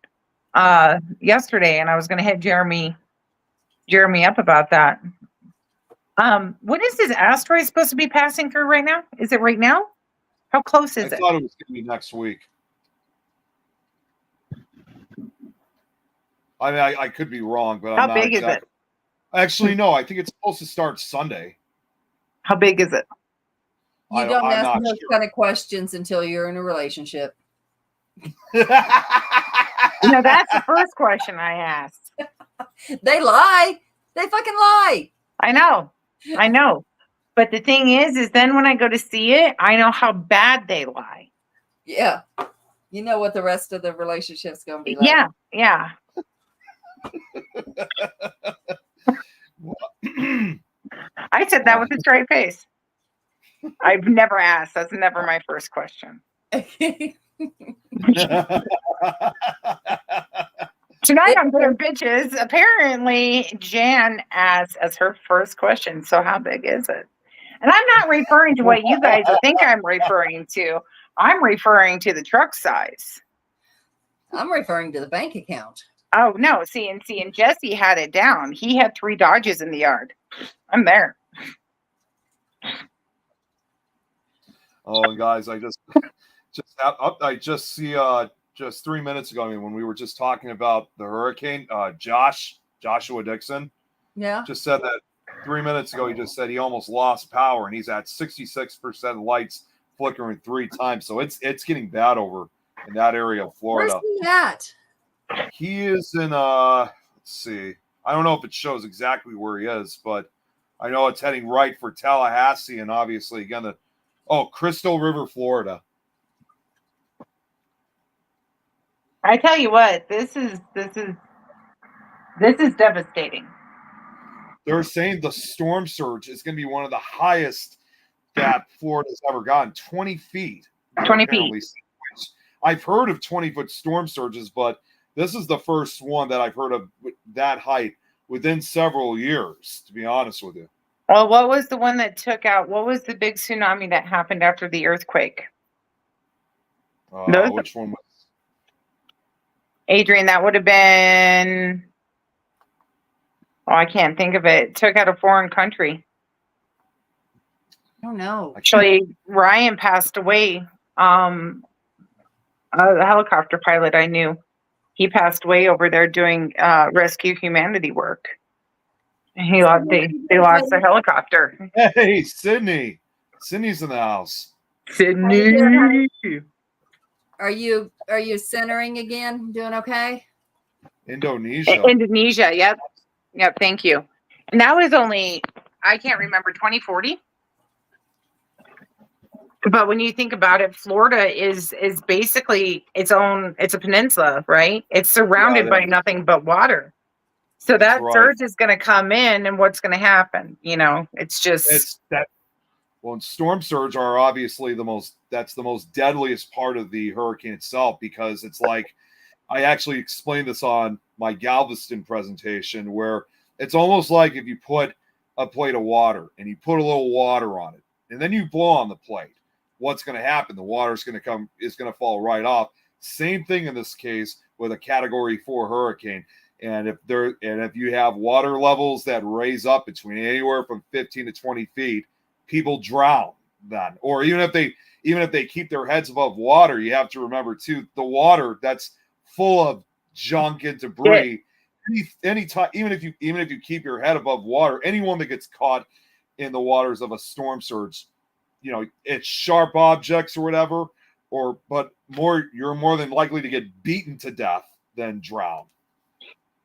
yesterday, and I was going to hit Jeremy up about that. When is this asteroid supposed to be passing through right now? Is it right now? How close is it? I thought it was going to be next week. I mean, I could be wrong, but how big is it? Actually, no. I think it's supposed to start Sunday. How big is it? You don't ask those kind of questions until you're in a relationship. No, that's the first question I asked. They lie. They fucking lie. I know. But the thing is then when I go to see it, I know how bad they lie. Yeah. You know what the rest of the relationship's going to be like. Yeah. I said that with a straight face. I've never asked. That's never my first question. Tonight on Bitter Bitches, apparently Jan asked as her first question, so how big is it? And I'm not referring to what you guys think I'm referring to. I'm referring to the truck size. I'm referring to the bank account. Oh, no. See, and Jesse had it down. He had 3 Dodges in the yard. I'm there. Oh, and guys, I just see just 3 minutes ago, I mean, when we were just talking about the hurricane, Joshua Dixon Yeah. just said that 3 minutes ago. He just said he almost lost power, and he's at 66% lights flickering 3 times. So it's getting bad over in that area of Florida. Where's he at? He is in let's see. I don't know if it shows exactly where he is, but I know it's heading right for Tallahassee, and obviously again Crystal River, Florida. I tell you what, this is devastating. They're saying the storm surge is going to be one of the highest that Florida's ever gotten, 20 feet. 20 feet. I've heard of 20-foot storm surges, but this is the first one that I've heard of that height within several years, to be honest with you. Well, what was the one that took out? What was the big tsunami that happened after the earthquake? Which one was? Adrian, that would have been. Oh, I can't think of it. It took out a foreign country. I don't know. Actually, Ryan passed away. A helicopter pilot I knew. He passed away over there doing rescue humanity work. They lost the helicopter. Hey, Sydney. Sydney's in the house. Sydney. Are you centering again? Doing okay? Indonesia. Indonesia, yep. Yep, thank you. And that was only, I can't remember, 2040. But when you think about it, Florida is basically it's a peninsula, right? It's surrounded by nothing but water. So that surge is going to come in, and what's going to happen? It's just Well, storm surge are obviously the most deadliest part of the hurricane itself, because it's like, I actually explained this on my Galveston presentation, where it's almost like if you put a plate of water and you put a little water on it and then you blow on the plate, what's going to happen? The water is going to fall right off. Same thing in this case with a Category 4 hurricane. And if you have water levels that raise up between anywhere from 15 to 20 feet, people drown then. Or even if they keep their heads above water, you have to remember too, the water that's full of junk and debris. Anytime, even if you keep your head above water, anyone that gets caught in the waters of a storm surge, it's sharp objects or whatever, but you're more than likely to get beaten to death than drown.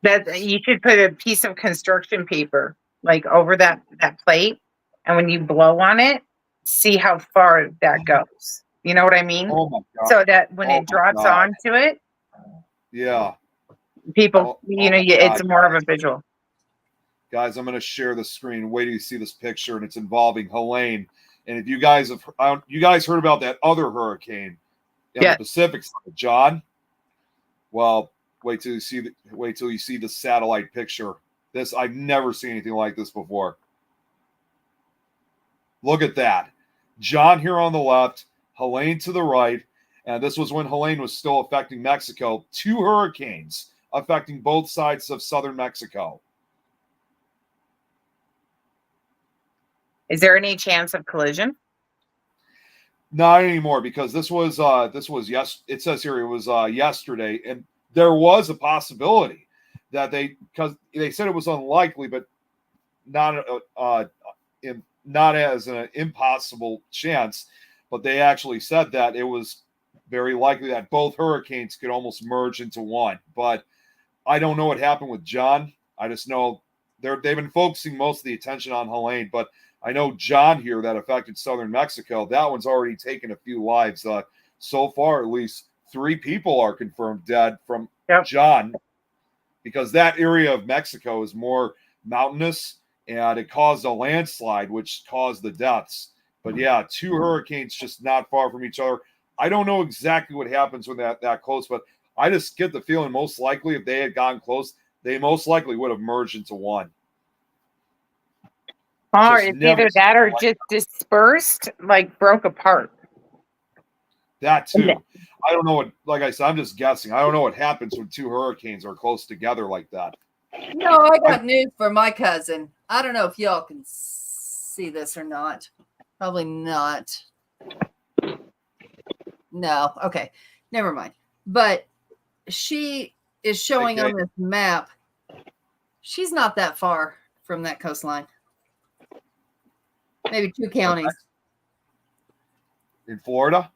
That you should put a piece of construction paper like over that plate, and when you blow on it, see how far that goes. You know what I mean? Oh my God. So that when it drops onto it, yeah, people, it's more of a visual. Guys, I'm going to share the screen. Wait till you see this picture, and it's involving Helene. And if you guys heard about that other hurricane in the Pacific side, John, well, wait till you see the satellite picture. This, I've never seen anything like this before. Look at that. John here on the left, Helene to the right, and this was when Helene was still affecting Mexico. 2 hurricanes affecting both sides of southern Mexico. Is there any chance of collision? Not anymore, because this was it says here it was yesterday, and there was a possibility that because they said it was unlikely, but not as an impossible chance, but they actually said that it was very likely that both hurricanes could almost merge into one. But I don't know what happened with John. I just know they've been focusing most of the attention on Helene, but I know John here that affected southern Mexico. That one's already taken a few lives. So far, at least 3 people are confirmed dead from John, because that area of Mexico is more mountainous, and it caused a landslide, which caused the deaths. But yeah, 2 hurricanes just not far from each other. I don't know exactly what happens when that close, but I just get the feeling most likely if they had gotten close, they most likely would have merged into one. Or it's either that or just dispersed, like broke apart. That too. I don't know what, like I said, I'm just guessing. I don't know what happens when 2 hurricanes are close together like that. No, I got news for my cousin. I don't know if y'all can see this or not. Probably not. No. Okay. Never mind. But she is showing on this map. She's not that far from that coastline. Maybe 2 counties. In Florida?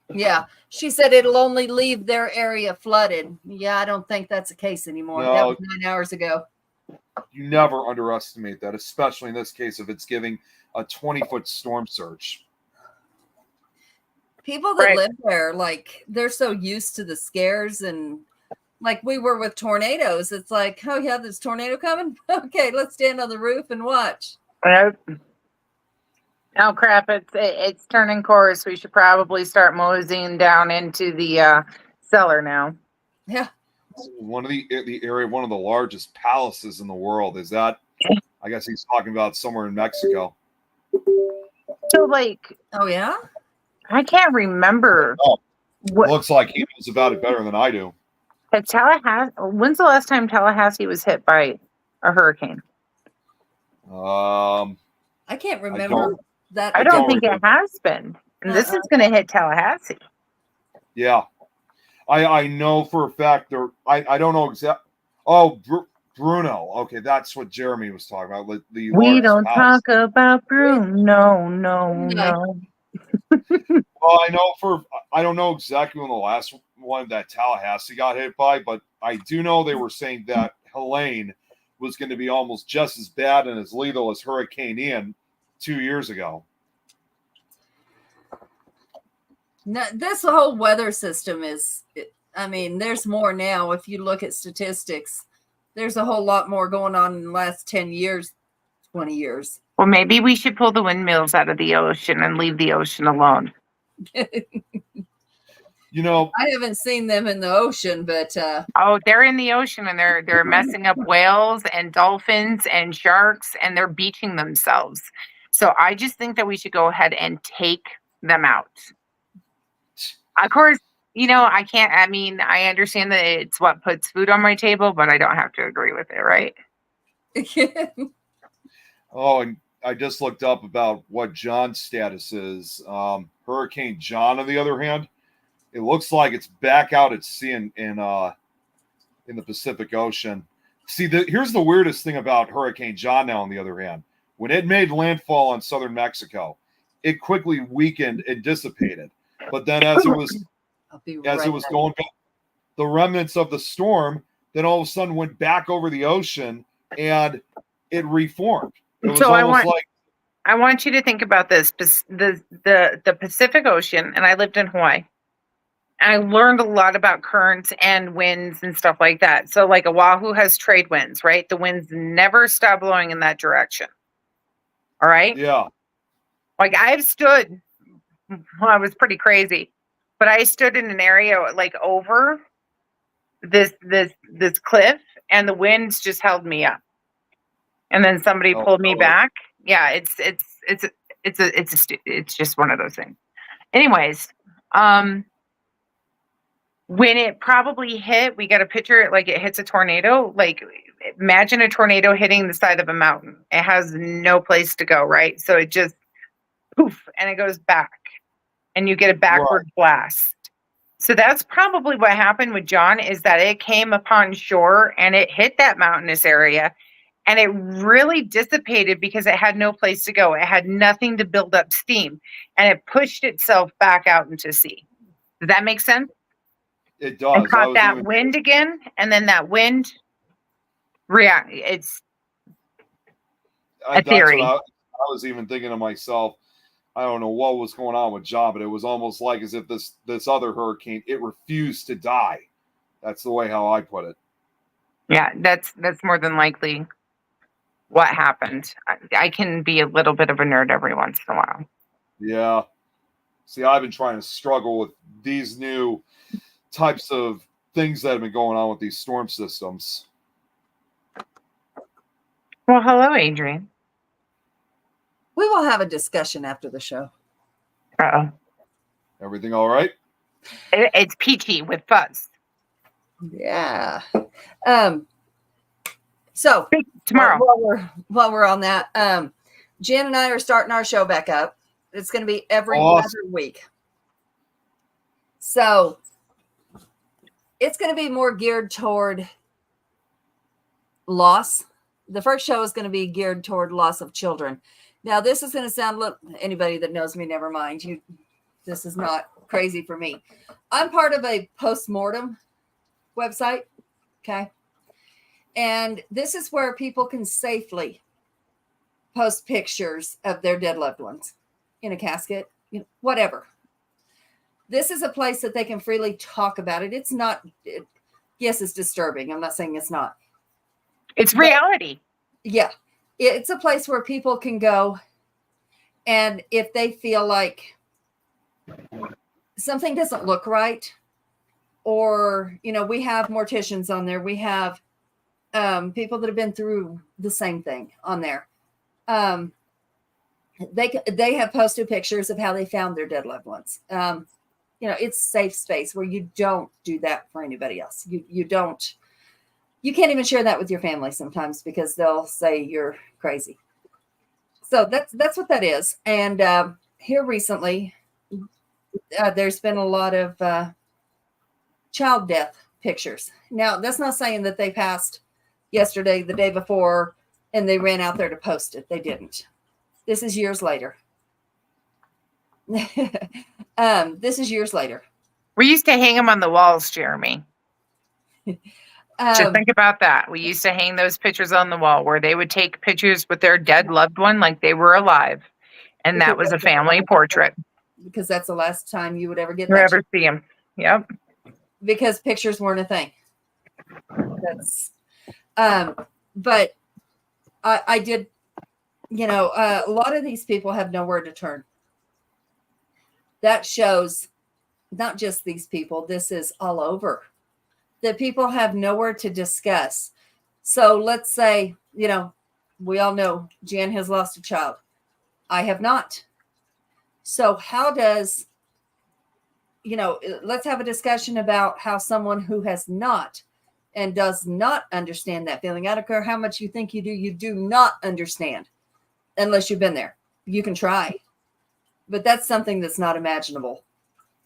Yeah. She said it'll only leave their area flooded. Yeah, I don't think that's the case anymore. No. That was 9 hours ago. You never underestimate that, especially in this case if it's giving a 20-foot storm surge. People that live there, like, they're so used to the scares, and like we were with tornadoes. It's like, oh yeah, there's a tornado coming. Okay, let's stand on the roof and watch. Oh crap! It's turning course. We should probably start moseying down into the cellar now. Yeah. One of the area, one of the largest palaces in the world. Is that? I guess he's talking about somewhere in Mexico. So, like, oh yeah, I can't remember. Looks like he knows about it better than I do. Tallahassee. When's the last time Tallahassee was hit by a hurricane? I can't remember that. I don't think it has been. And this is going to hit Tallahassee. Yeah. I know for a fact there. I don't know exactly. Oh, Bruno. Okay, that's what Jeremy was talking about. We don't talk about Bruno. No. Well, I don't know exactly when the last one that Tallahassee got hit by, but I do know they were saying that Helene was going to be almost just as bad and as lethal as Hurricane Ian 2 years ago. No, this whole weather system is, I mean, there's more now. If you look at statistics, there's a whole lot more going on in the last 10 years, 20 years. Well, maybe we should pull the windmills out of the ocean and leave the ocean alone. You know, I haven't seen them in the ocean, but they're in the ocean, and they're messing up whales and dolphins and sharks, and they're beaching themselves. So I just think that we should go ahead and take them out. Of course, I understand that it's what puts food on my table, but I don't have to agree with it, right? Oh, and I just looked up about what John's status is. Hurricane John, on the other hand, it looks like it's back out at sea in the Pacific Ocean. See, here's the weirdest thing about Hurricane John now, on the other hand. When it made landfall on southern Mexico, it quickly weakened and dissipated. But then as it was going back, the remnants of the storm then all of a sudden went back over the ocean and it reformed. It was so I want you to think about this. The Pacific Ocean, and I lived in Hawaii. I learned a lot about currents and winds and stuff like that. So like Oahu has trade winds, right? The winds never stop blowing in that direction. All right? Yeah. Like I've stood, well, I was pretty crazy, but I stood in an area like over this cliff, and the winds just held me up. And then somebody pulled me back. Yeah, it's just one of those things. Anyways, when it probably hit, we got to picture it like it hits a tornado. Like imagine a tornado hitting the side of a mountain. It has no place to go, right? So it just poof, and it goes back, and you get a backward blast. So that's probably what happened with John, is that it came upon shore and it hit that mountainous area, and it really dissipated because it had no place to go. It had nothing to build up steam, and it pushed itself back out into sea. Does that make sense? It does. And caught that wind again, and then that wind react. It's a theory. I was even thinking to myself, I don't know what was going on with John, but it was almost like as if this other hurricane, it refused to die. That's the way how I put it. Yeah, that's more than likely what happened. I can be a little bit of a nerd every once in a while. Yeah. See, I've been trying to struggle with these new types of things that have been going on with these storm systems. Well, hello, Adrian. We will have a discussion after the show. Uh-oh. Everything all right? It's peachy with fuzz. Yeah. So Tomorrow. while we're on that, Jen and I are starting our show back up. It's going to be every Awesome. other week. So it's going to be more geared toward loss. The first show is going to be geared toward loss of children. Now, this is going to sound, look, anybody that knows me, never mind. This is not crazy for me. I'm part of a postmortem website. Okay. And this is where people can safely post pictures of their dead loved ones in a casket, whatever. This is a place that they can freely talk about it. It's not, yes, it's disturbing. I'm not saying it's not. It's reality. Yeah. It's a place where people can go, and if they feel like something doesn't look right, or, we have morticians on there. We have people that have been through the same thing on there. They have posted pictures of how they found their dead loved ones. It's safe space where you don't do that for anybody else. You can't even share that with your family sometimes because they'll say you're crazy. So that's what that is. And here recently, there's been a lot of child death pictures. Now, that's not saying that they passed yesterday, the day before, and they ran out there to post it. They didn't. This is years later. This is years later. We used to hang them on the walls, Jeremy. Just think about that. We used to hang those pictures on the wall where they would take pictures with their dead loved one like they were alive. And that was a family portrait. Because that's the last time you would ever get You that. ever see them. Yep. Because pictures weren't a thing. That's, but I did, a lot of these people have nowhere to turn. That shows not just these people, this is all over, that people have nowhere to discuss. So let's say, we all know Jan has lost a child. I have not. So how does, let's have a discussion about how someone who has not and does not understand that feeling. I don't care how much you think you do not understand unless you've been there. You can try, but that's something that's not imaginable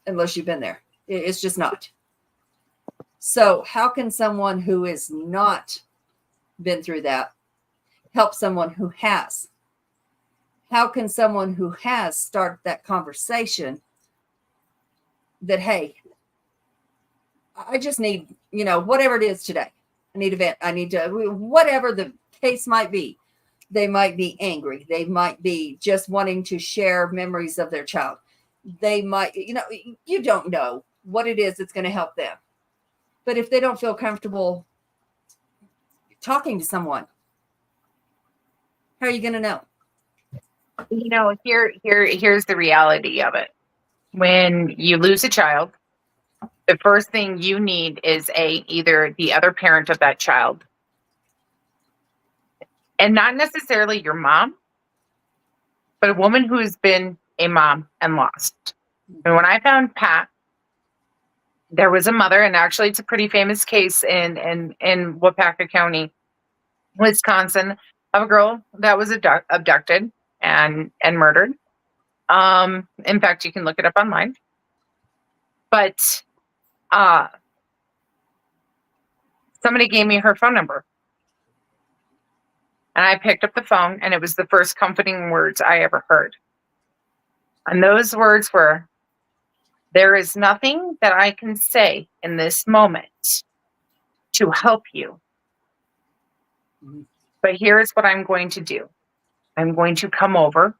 unless you've been there. It's just not. So how can someone who has not been through that help someone who has? How can someone who has start that conversation that, hey, I just need, whatever it is today. I need a vent. I need to, whatever the case might be. They might be angry. They might be just wanting to share memories of their child. They might, you don't know what it is that's going to help them. But if they don't feel comfortable talking to someone, how are you going to know? Here's the reality of it. When you lose a child, the first thing you need is either the other parent of that child, and not necessarily your mom, but a woman who has been a mom and lost. And when I found Pat, there was a mother, and actually it's a pretty famous case in Wapaka County, Wisconsin, of a girl that was abducted and murdered. In fact, you can look it up online. But somebody gave me her phone number. And I picked up the phone, and it was the first comforting words I ever heard. And those words were, "There is nothing that I can say in this moment to help you. But here's what I'm going to do. I'm going to come over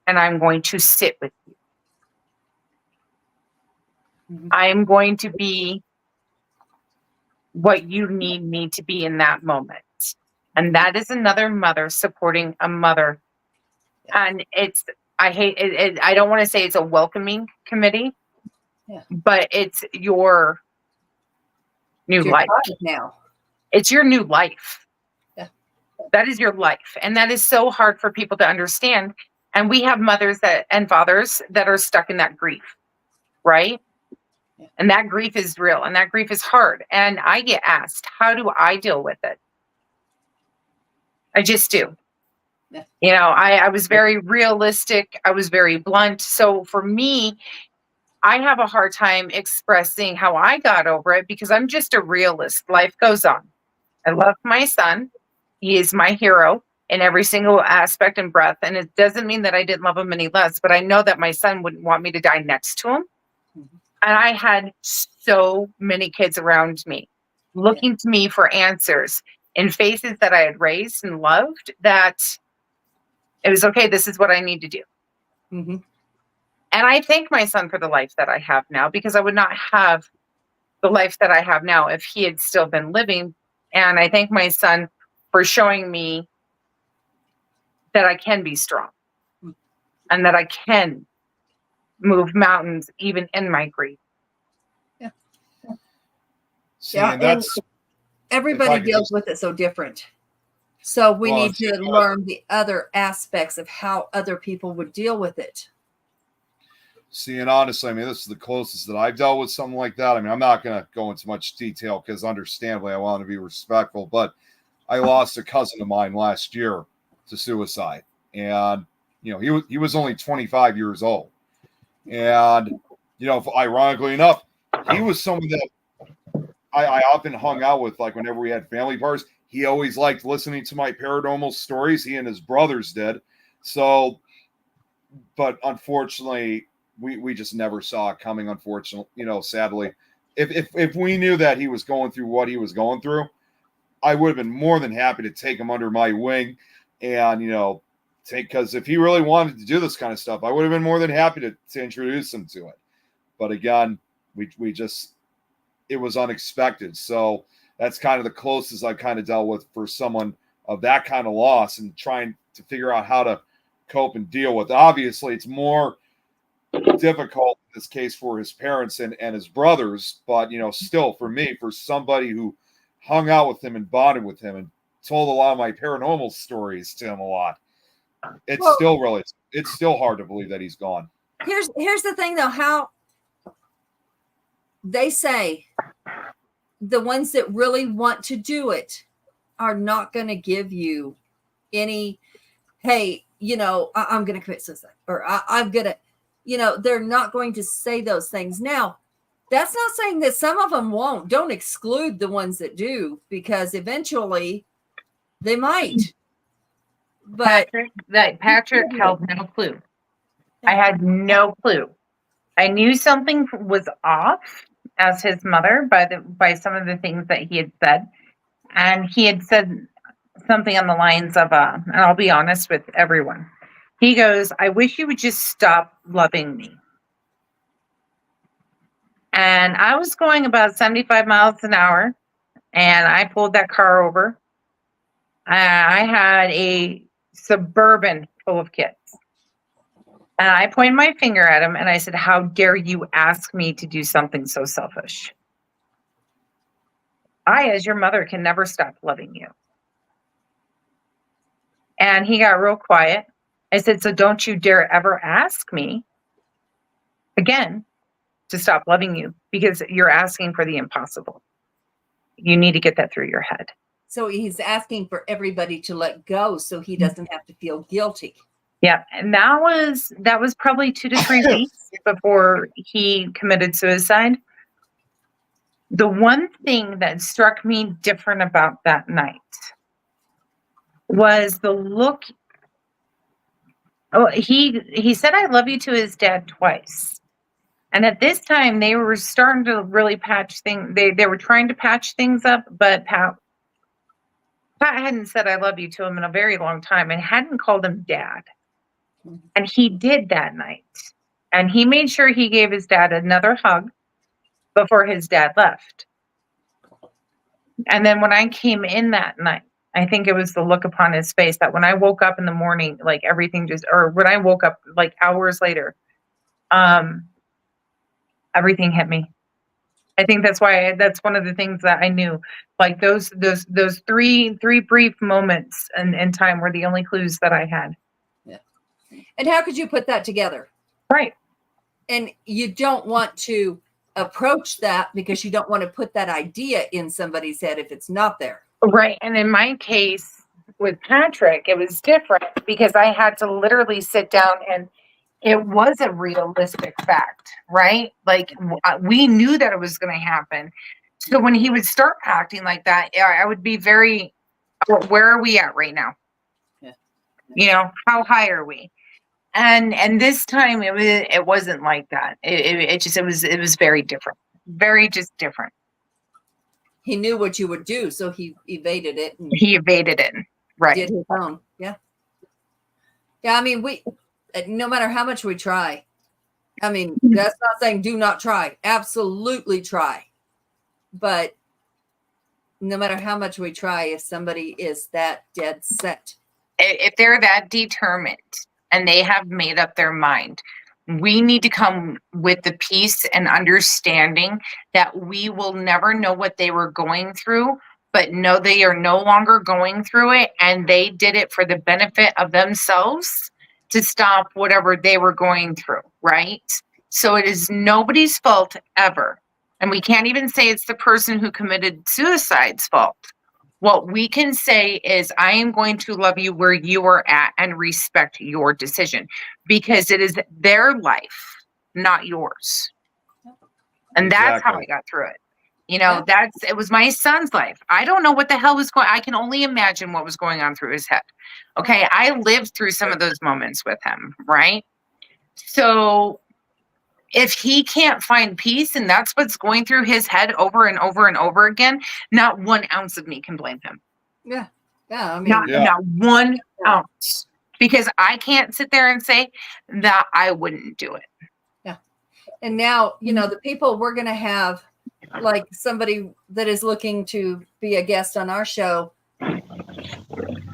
and I'm going to sit with you. I'm going to be what you need me to be in that moment." And that is another mother supporting a mother. And I don't want to say it's a welcoming committee, but it's your new life now. It's your new life. Yeah. That is your life. And that is so hard for people to understand. And we have mothers and fathers that are stuck in that grief, right? Yeah. And that grief is real, and that grief is hard. And I get asked, how do I deal with it? I just do. Yeah. You know, I was very realistic. I was very blunt. So for me, I have a hard time expressing how I got over it because I'm just a realist. Life goes on. I love my son. He is my hero in every single aspect and breath. And it doesn't mean that I didn't love him any less, but I know that my son wouldn't want me to die next to him. Mhm. And I had so many kids around me looking to me for answers in faces that I had raised and loved, that it was okay. This is what I need to do. Mm-hmm. And I thank my son for the life that I have now, because I would not have the life that I have now if he had still been living. And I thank my son for showing me that I can be strong and that I can move mountains even in my grief. See, Yeah, and that's if everybody I could deals just with it so different. So we well, need see, to learn the other aspects of how other people would deal with it. see, and honestly, I mean, this is the closest that I've dealt with something like that. I mean, I'm not going to go into much detail because, understandably, I want to be respectful. But I lost a cousin of mine last year to suicide, and he was only 25 years old, and ironically enough, he was someone that I often hung out with, like whenever we had family parties. He always liked listening to my paranormal stories. He and his brothers did. So, but unfortunately, we just never saw it coming. Unfortunately, sadly, if we knew that he was going through what he was going through, I would have been more than happy to take him under my wing, and because if he really wanted to do this kind of stuff, I would have been more than happy to introduce him to it. But again, we just, it was unexpected. So that's kind of the closest I've kind of dealt with for someone of that kind of loss, and trying to figure out how to cope and deal with. Obviously, it's more difficult in this case for his parents and his brothers, but still for me, for somebody who hung out with him and bonded with him and told a lot of my paranormal stories to him a lot, it's still hard to believe that he's gone. Here's the thing though, how they say the ones that really want to do it are not going to give you any, hey, I'm going to commit suicide, or I'm going to, they're not going to say those things. Now, that's not saying that some of them won't. Don't exclude the ones that do, because eventually they might. But Patrick held no clue. I had no clue. I knew something was off as his mother by some of the things that he had said. And he had said something on the lines of, and I'll be honest with everyone. He goes, I wish you would just stop loving me. And I was going about 75 miles an hour, and I pulled that car over. I had a Suburban full of kids. And I pointed my finger at him and I said, how dare you ask me to do something so selfish? I, as your mother, can never stop loving you. And he got real quiet. I said, so don't you dare ever ask me again to stop loving you, because you're asking for the impossible. You need to get that through your head. So he's asking for everybody to let go so he doesn't have to feel guilty. Yeah, and that was probably 2 to 3 weeks before he committed suicide. The one thing that struck me different about that night was the look. Oh, he said "I love you" to his dad twice, and at this time they were starting to really patch things. They were trying to patch things up, but Pat hadn't said "I love you" to him in a very long time, and hadn't called him dad. And he did that night. And he made sure he gave his dad another hug before his dad left. And then when I came in that night, I think it was the look upon his face that when I woke up in the morning, like everything or when I woke up like hours later, everything hit me. I think that's one of the things that I knew. Like those three brief moments in time were the only clues that I had. Yeah. And how could you put that together? Right. And you don't want to approach that because you don't want to put that idea in somebody's head if it's not there. Right. And in my case, with Patrick, it was different because I had to literally sit down and it was a realistic fact, right? Like we knew that it was going to happen. So when he would start acting like that, I would be very, where are we at right now? Yeah. You know, how high are we? And this time it wasn't like that. It was very different, very just different. He knew what you would do, so he evaded it. And He evaded it, right? did his own. Yeah. Yeah. I mean, no matter how much we try, I mean, that's not saying do not try. Absolutely try. But no matter how much we try, if somebody is that dead set, If they're that determined and they have made up their mind, we need to come with the peace and understanding that we will never know what they were going through, but no, they are no longer going through it, and they did it for the benefit of themselves to stop whatever they were going through, right? So it is nobody's fault ever. And we can't even say it's the person who committed suicide's fault. What we can say is, I am going to love you where you are at and respect your decision, because it is their life, not yours. And that's how I got through it. You know, it was my son's life. I don't know what the hell was going. I can only imagine what was going on through his head. Okay. I lived through some of those moments with him. Right. So if he can't find peace and that's what's going through his head over and over and over again, not 1 ounce of me can blame him. yeah. Yeah. I mean, Not 1 ounce, because I can't sit there and say that I wouldn't do it. yeah. And now, you know, the people we're going to have, like somebody that is looking to be a guest on our show,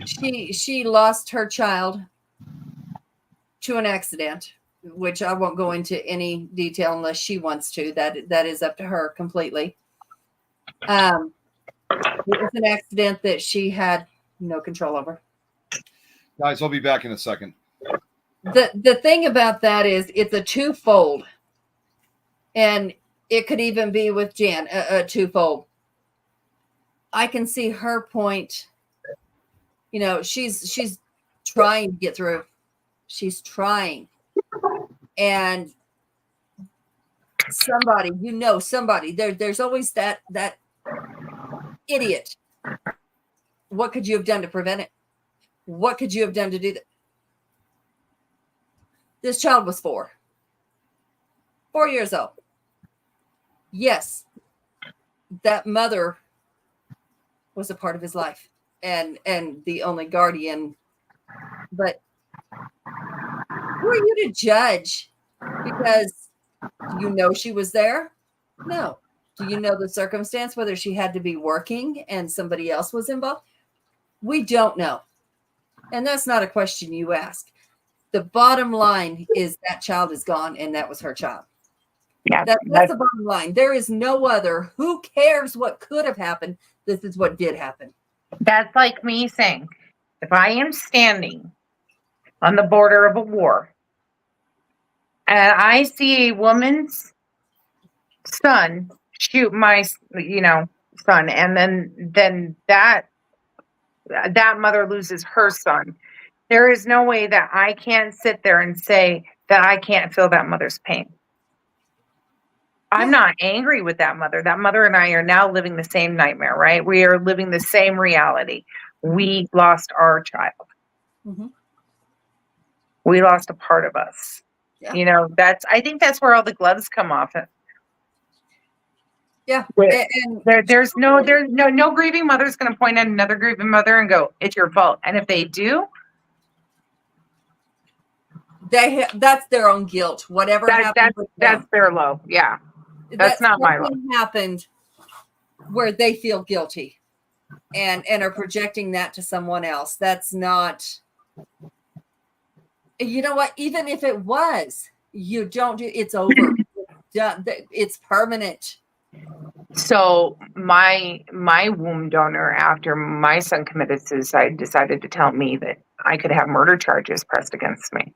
she lost her child to an accident, which I won't go into any detail unless she wants to. That is up to her completely. It was an accident that she had no control over. Guys, I'll be back in a second. The thing about that is it's a twofold, and it could even be with Jan, a twofold. I can see her point. You know, she's trying to get through. She's trying. And somebody, there's always that idiot. What could you have done to prevent it? What could you have done to do that? This child was 4 years old. Yes, that mother was a part of his life and the only guardian. But who are you to judge? Because you know she was there? No. Do you know the circumstance, whether she had to be working and somebody else was involved? We don't know. And that's not a question you ask. The bottom line is that child is gone, and that was her child. Yeah, that's the bottom line. There is no other. Who cares what could have happened? This is what did happen. That's like me saying, if I am standing on the border of a war and I see a woman's son shoot my, son, and then that mother loses her son, there is no way that I can't sit there and say that I can't feel that mother's pain. I'm not angry with that mother. That mother and I are now living the same nightmare, right? We are living the same reality. We lost our child. Mm-hmm. We lost a part of us. Yeah. You know, I think that's where all the gloves come off. Yeah. And there's no grieving mother's going to point at another grieving mother and go, it's your fault. And if they do, that's their own guilt. Whatever happened with that's their low. Yeah. That's not my low. Happened where they feel guilty and are projecting that to someone else. That's not, you know what? Even if it was, you don't do it's over. It's permanent. So my womb donor, after my son committed suicide, decided to tell me that I could have murder charges pressed against me.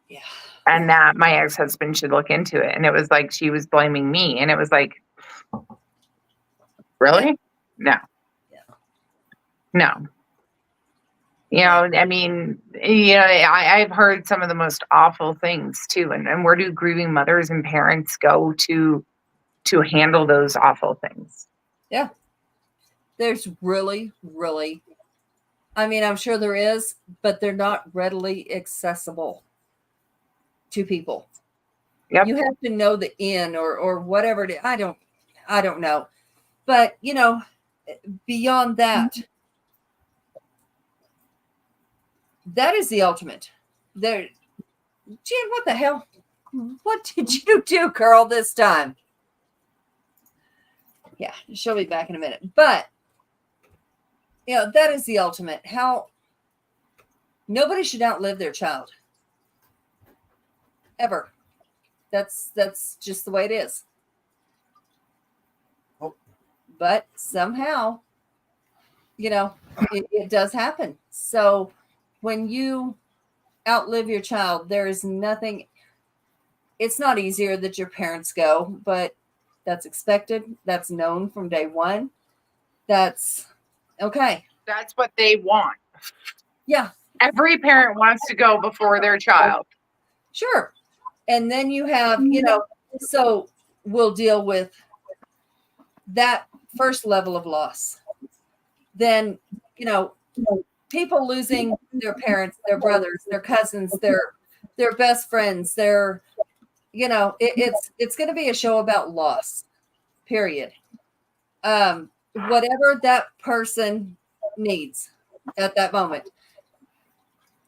Yeah. And that my ex-husband should look into it. And it was like she was blaming me. And it was like, really? No. Yeah. No. You know, I mean, I've heard some of the most awful things too. And where do grieving mothers and parents go to handle those awful things? Yeah. There's really, really, I mean, I'm sure there is, but they're not readily accessible to people. Yep. You have to know the in or whatever it is. I don't know. But, beyond that, that is the ultimate. There, Jen, what the hell? What did you do, girl, this time? Yeah, she'll be back in a minute. But, that is the ultimate. How nobody should outlive their child. Ever. That's just the way it is. But somehow, it does happen. So when you outlive your child, there is nothing. It's not easier that your parents go, but that's expected. That's known from day one. That's okay. That's what they want. Yeah. Every parent wants to go before their child. Sure. And then you have, so we'll deal with that first level of loss. Then, people losing their parents, their brothers, their cousins, their best friends, it's going to be a show about loss, period. Whatever that person needs at that moment.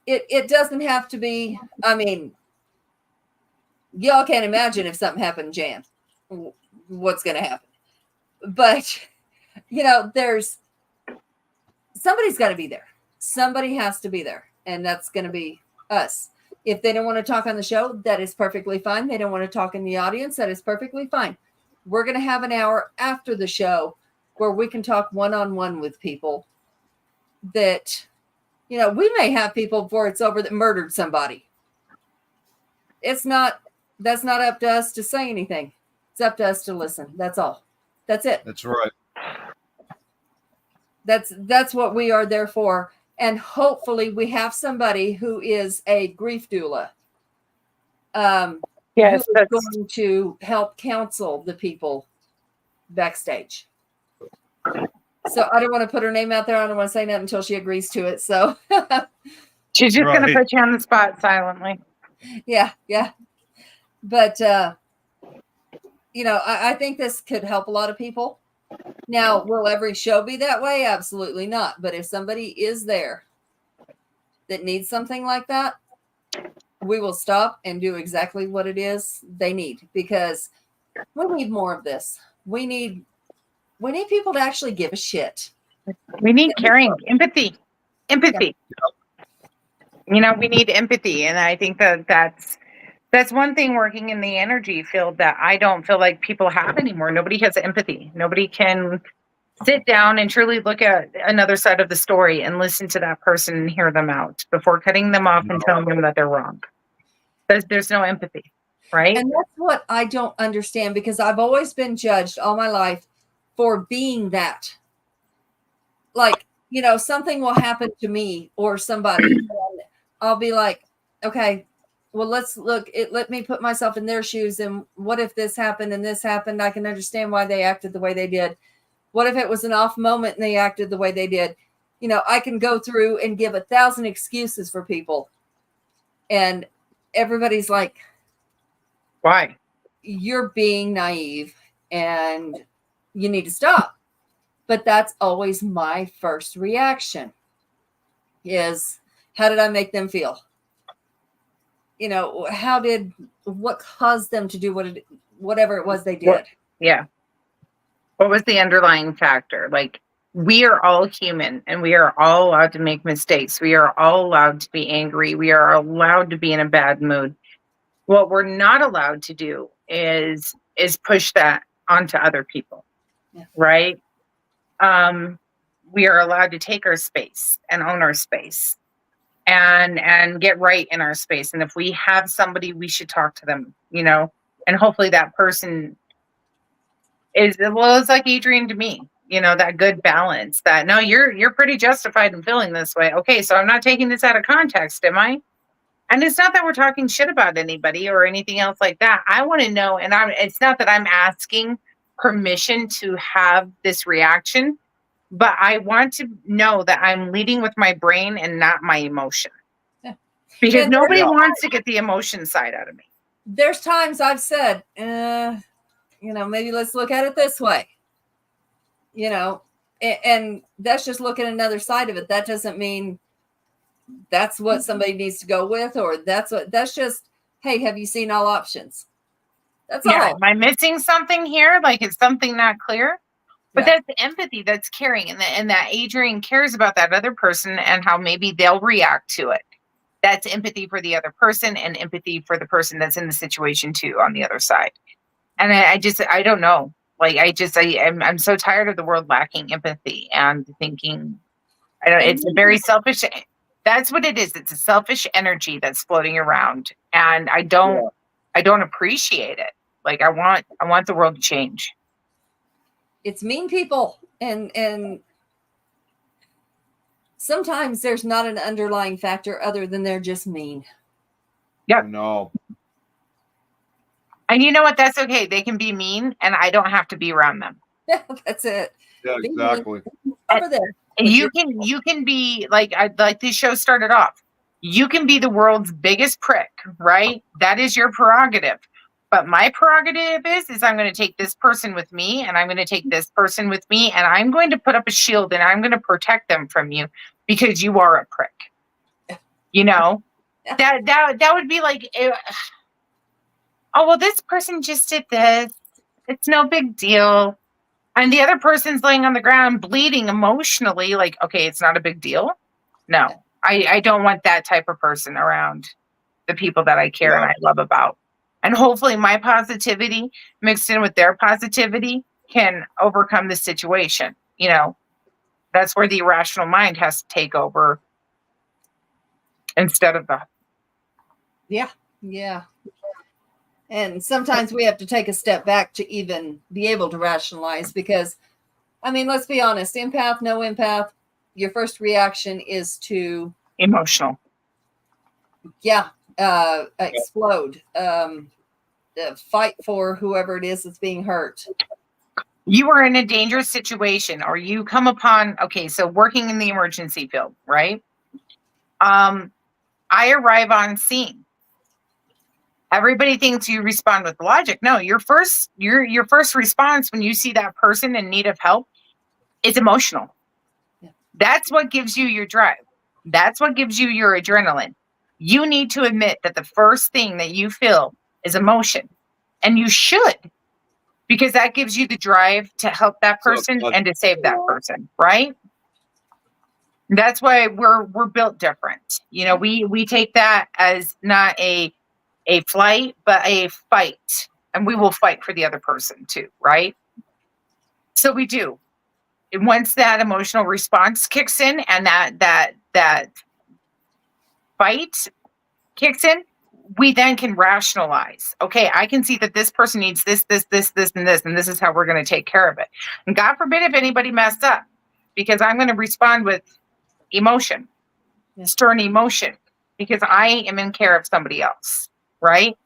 It doesn't have to be, I mean, y'all can't imagine if something happened, Jan, what's going to happen. But, there's somebody's got to be there. Somebody has to be there. And that's going to be us. If they don't want to talk on the show, that is perfectly fine. They don't want to talk in the audience. That is perfectly fine. We're going to have an hour after the show where we can talk one-on-one with people that, we may have people before it's over that murdered somebody. That's not up to us to say anything. It's up to us to listen. That's all. That's it. That's right. That's what we are there for. And hopefully we have somebody who is a grief doula. Yes, who is going to help counsel the people backstage. So I don't want to put her name out there. I don't want to say nothing until she agrees to it. So she's just going to put you on the spot silently. Yeah. But, I think this could help a lot of people. Now, will every show be that way? Absolutely not. But if somebody is there that needs something like that, we will stop and do exactly what it is they need, because we need more of this. We need people to actually give a shit. We need caring, empathy. Yeah. We need empathy. And I think that's one thing working in the energy field that I don't feel like people have anymore. Nobody has empathy. Nobody can sit down and truly look at another side of the story and listen to that person and hear them out before cutting them off and telling them that they're wrong. There's no empathy, right? And that's what I don't understand, because I've always been judged all my life for being that. Like, something will happen to me or somebody, and I'll be like, okay, well, let me put myself in their shoes. And what if this happened and this happened? I can understand why they acted the way they did. What if it was an off moment and they acted the way they did? I can go through and give 1,000 excuses for people. And everybody's like, why? You're being naive and you need to stop. But that's always my first reaction is, how did I make them feel? What caused them to do whatever it was they did? Yeah. What was the underlying factor? Like, we are all human and we are all allowed to make mistakes. We are all allowed to be angry. We are allowed to be in a bad mood. What we're not allowed to do is push that onto other people. Yeah. Right? We are allowed to take our space and own our space and get right in our space. And if we have somebody, we should talk to them, and hopefully that person it's like Adrian to me. that good balance that, no, you're pretty justified in feeling this way. Okay, so I'm not taking this out of context, am I? And it's not that we're talking shit about anybody or anything else like that. I want to know, and it's not that I'm asking permission to have this reaction, but I want to know that I'm leading with my brain and not my emotion. Yeah. Because And nobody wants to get the emotion side out of me. There's times I've said, maybe let's look at it this way. And that's just looking at another side of it. That doesn't mean that's what somebody needs to go with, or that's just, hey, have you seen all options? That's all. Am I missing something here? Like, is something not clear? But that's the empathy that's caring, and that Adrian cares about that other person and how maybe they'll react to it. That's empathy for the other person and empathy for the person that's in the situation too on the other side. And I don't know. Like, I'm so tired of the world lacking empathy and thinking, it's a very selfish. That's what it is. It's a selfish energy that's floating around, and I don't appreciate it. Like, I want the world to change. It's mean people, and sometimes there's not an underlying factor other than they're just mean. Yep. No. And you know what? That's okay. They can be mean, and I don't have to be around them. Yeah, that's it. Yeah, exactly. Over there. And you can be like these shows started off. You can be the world's biggest prick, right? That is your prerogative. But my prerogative is I'm going to take this person with me, and I'm going to take this person with me, and I'm going to put up a shield, and I'm going to protect them from you because you are a prick. That would be like, oh, well, this person just did this. It's no big deal. And the other person's laying on the ground bleeding emotionally. Like, okay, it's not a big deal. No, I don't want that type of person around the people that I care and I love about. And hopefully my positivity mixed in with their positivity can overcome the situation. That's where the irrational mind has to take over instead of that. Yeah. Yeah. And sometimes we have to take a step back to even be able to rationalize, because, let's be honest, empath, no empath, your first reaction is to emotional. Yeah. Explode. Fight for whoever it is that's being hurt. You are in a dangerous situation, or you come upon, so working in the emergency field, right? I arrive on scene. Everybody thinks you respond with logic. No, your first response when you see that person in need of help is emotional. Yeah. That's what gives you your drive. That's what gives you your adrenaline. You need to admit that the first thing that you feel is emotion, and you should, because that gives you the drive to help that person and to save that person, right? That's why we're built different. We take that as not a flight, but a fight, and we will fight for the other person too, right? So we do. And once that emotional response kicks in and that fight kicks in, we then can rationalize. Okay, I can see that this person needs this, and this is how we're going to take care of it. And God forbid if anybody messed up, because I'm going to respond with emotion, stern emotion, because I am in care of somebody else, right?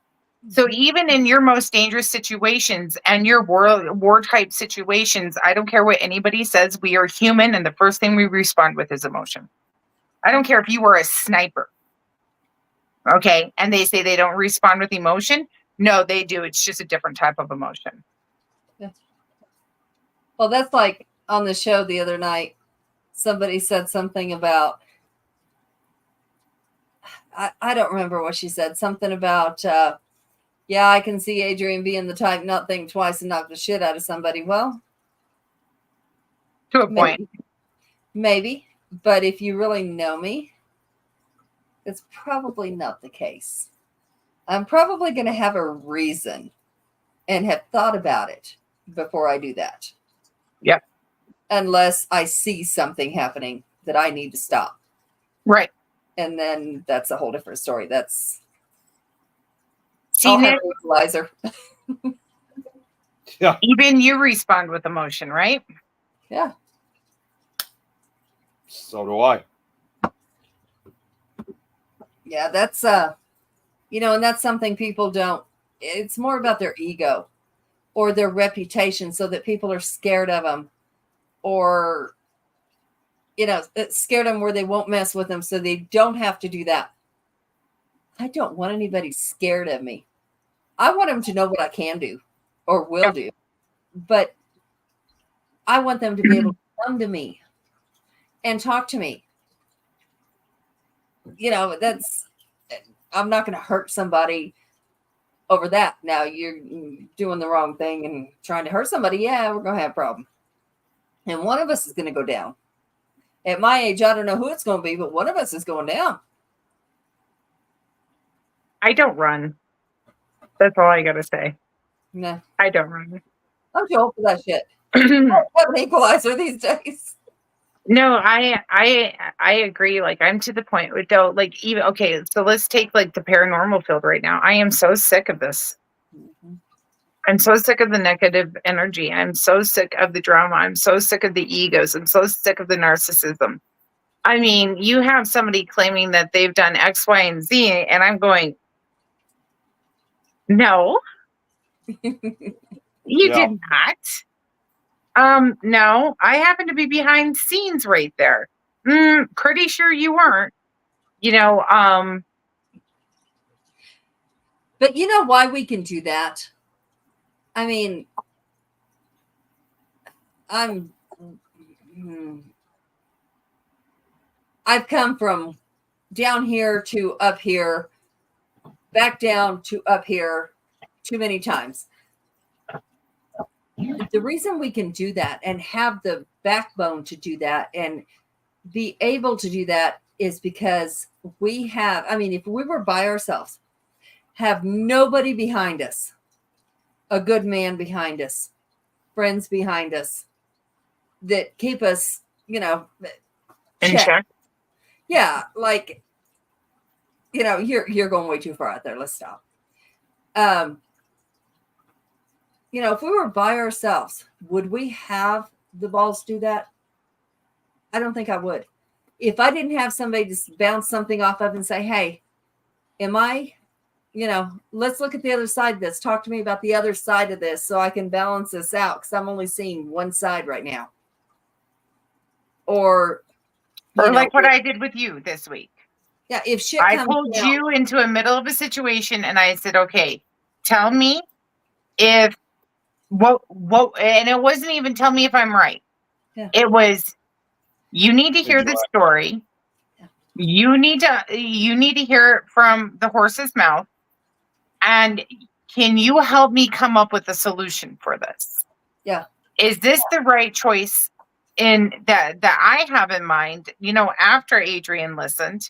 So even in your most dangerous situations and your war type situations, I don't care what anybody says, we are human, and the first thing we respond with is emotion. I don't care if you were a sniper. Okay, and they say they don't respond with emotion. No, they do. It's just a different type of emotion. Well, that's like on the show the other night, somebody said something about, I don't remember what she said, something about, I can see Adrian being the type not think twice and knock the shit out of somebody. Well, to a point. Maybe. But if you really know me, it's probably not the case. I'm probably going to have a reason and have thought about it before I do that. Yep. Unless I see something happening that I need to stop. Right. And then that's a whole different story. That's Nick, equalizer. Yeah. Even you respond with emotion, right? Yeah. So do I. Yeah, that's and that's something people don't. It's more about their ego or their reputation, so that people are scared of them, or it's scared them where they won't mess with them, so they don't have to do that. I don't want anybody scared of me. I want them to know what I can do or will do, but I want them to be able to come to me and talk to me. I'm not going to hurt somebody over that. Now you're doing the wrong thing and trying to hurt somebody. Yeah, we're going to have a problem. And one of us is going to go down. At my age, I don't know who it's going to be, but one of us is going down. I don't run. That's all I got to say. No, I don't run. I'm too old for that shit. I don't have an equalizer these days. No, I agree. Like, I'm to the point with, though, like, even okay, so let's take like the paranormal field right now. I am so sick of this. Mm-hmm. I'm so sick of the negative energy. I'm so sick of the drama. I'm so sick of the egos. I'm so sick of the narcissism. I mean, you have somebody claiming that they've done X, Y, and Z, and I'm going, no, you did not. No, I happen to be behind scenes right there. Pretty sure you weren't. But you know why we can do that? I mean, I've come from down here to up here, back down to up here too many times. The reason we can do that and have the backbone to do that and be able to do that is because we have, if we were by ourselves, have nobody behind us, a good man behind us, friends behind us that keep us, in check. Yeah, like, you're going way too far out there. Let's stop. If we were by ourselves, would we have the balls to do that? I don't think I would. If I didn't have somebody to bounce something off of and say, hey, let's look at the other side of this. Talk to me about the other side of this so I can balance this out, because I'm only seeing one side right now. Or like what I did with you this week. Yeah, if shit I comes pulled down, you into a middle of a situation and I said, okay, tell me if what and it wasn't even tell me if I'm right. Yeah. It was, you need to hear the story. Yeah. You need to hear it from the horse's mouth. And can you help me come up with a solution for this? Yeah. Is this the right choice in that I have in mind, after Adrian listened?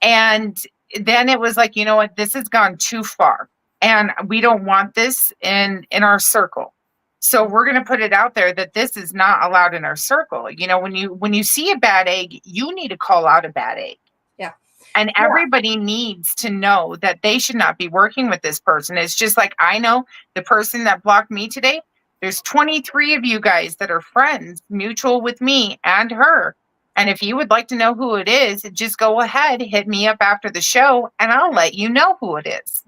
And then it was like, you know what, this has gone too far and we don't want this in our circle. So we're going to put it out there that this is not allowed in our circle. When you see a bad egg, you need to call out a bad egg. Yeah. And everybody needs to know that they should not be working with this person. It's just like, I know the person that blocked me today, there's 23 of you guys that are friends, mutual with me and her. And if you would like to know who it is, just go ahead, hit me up after the show, and I'll let you know who it is.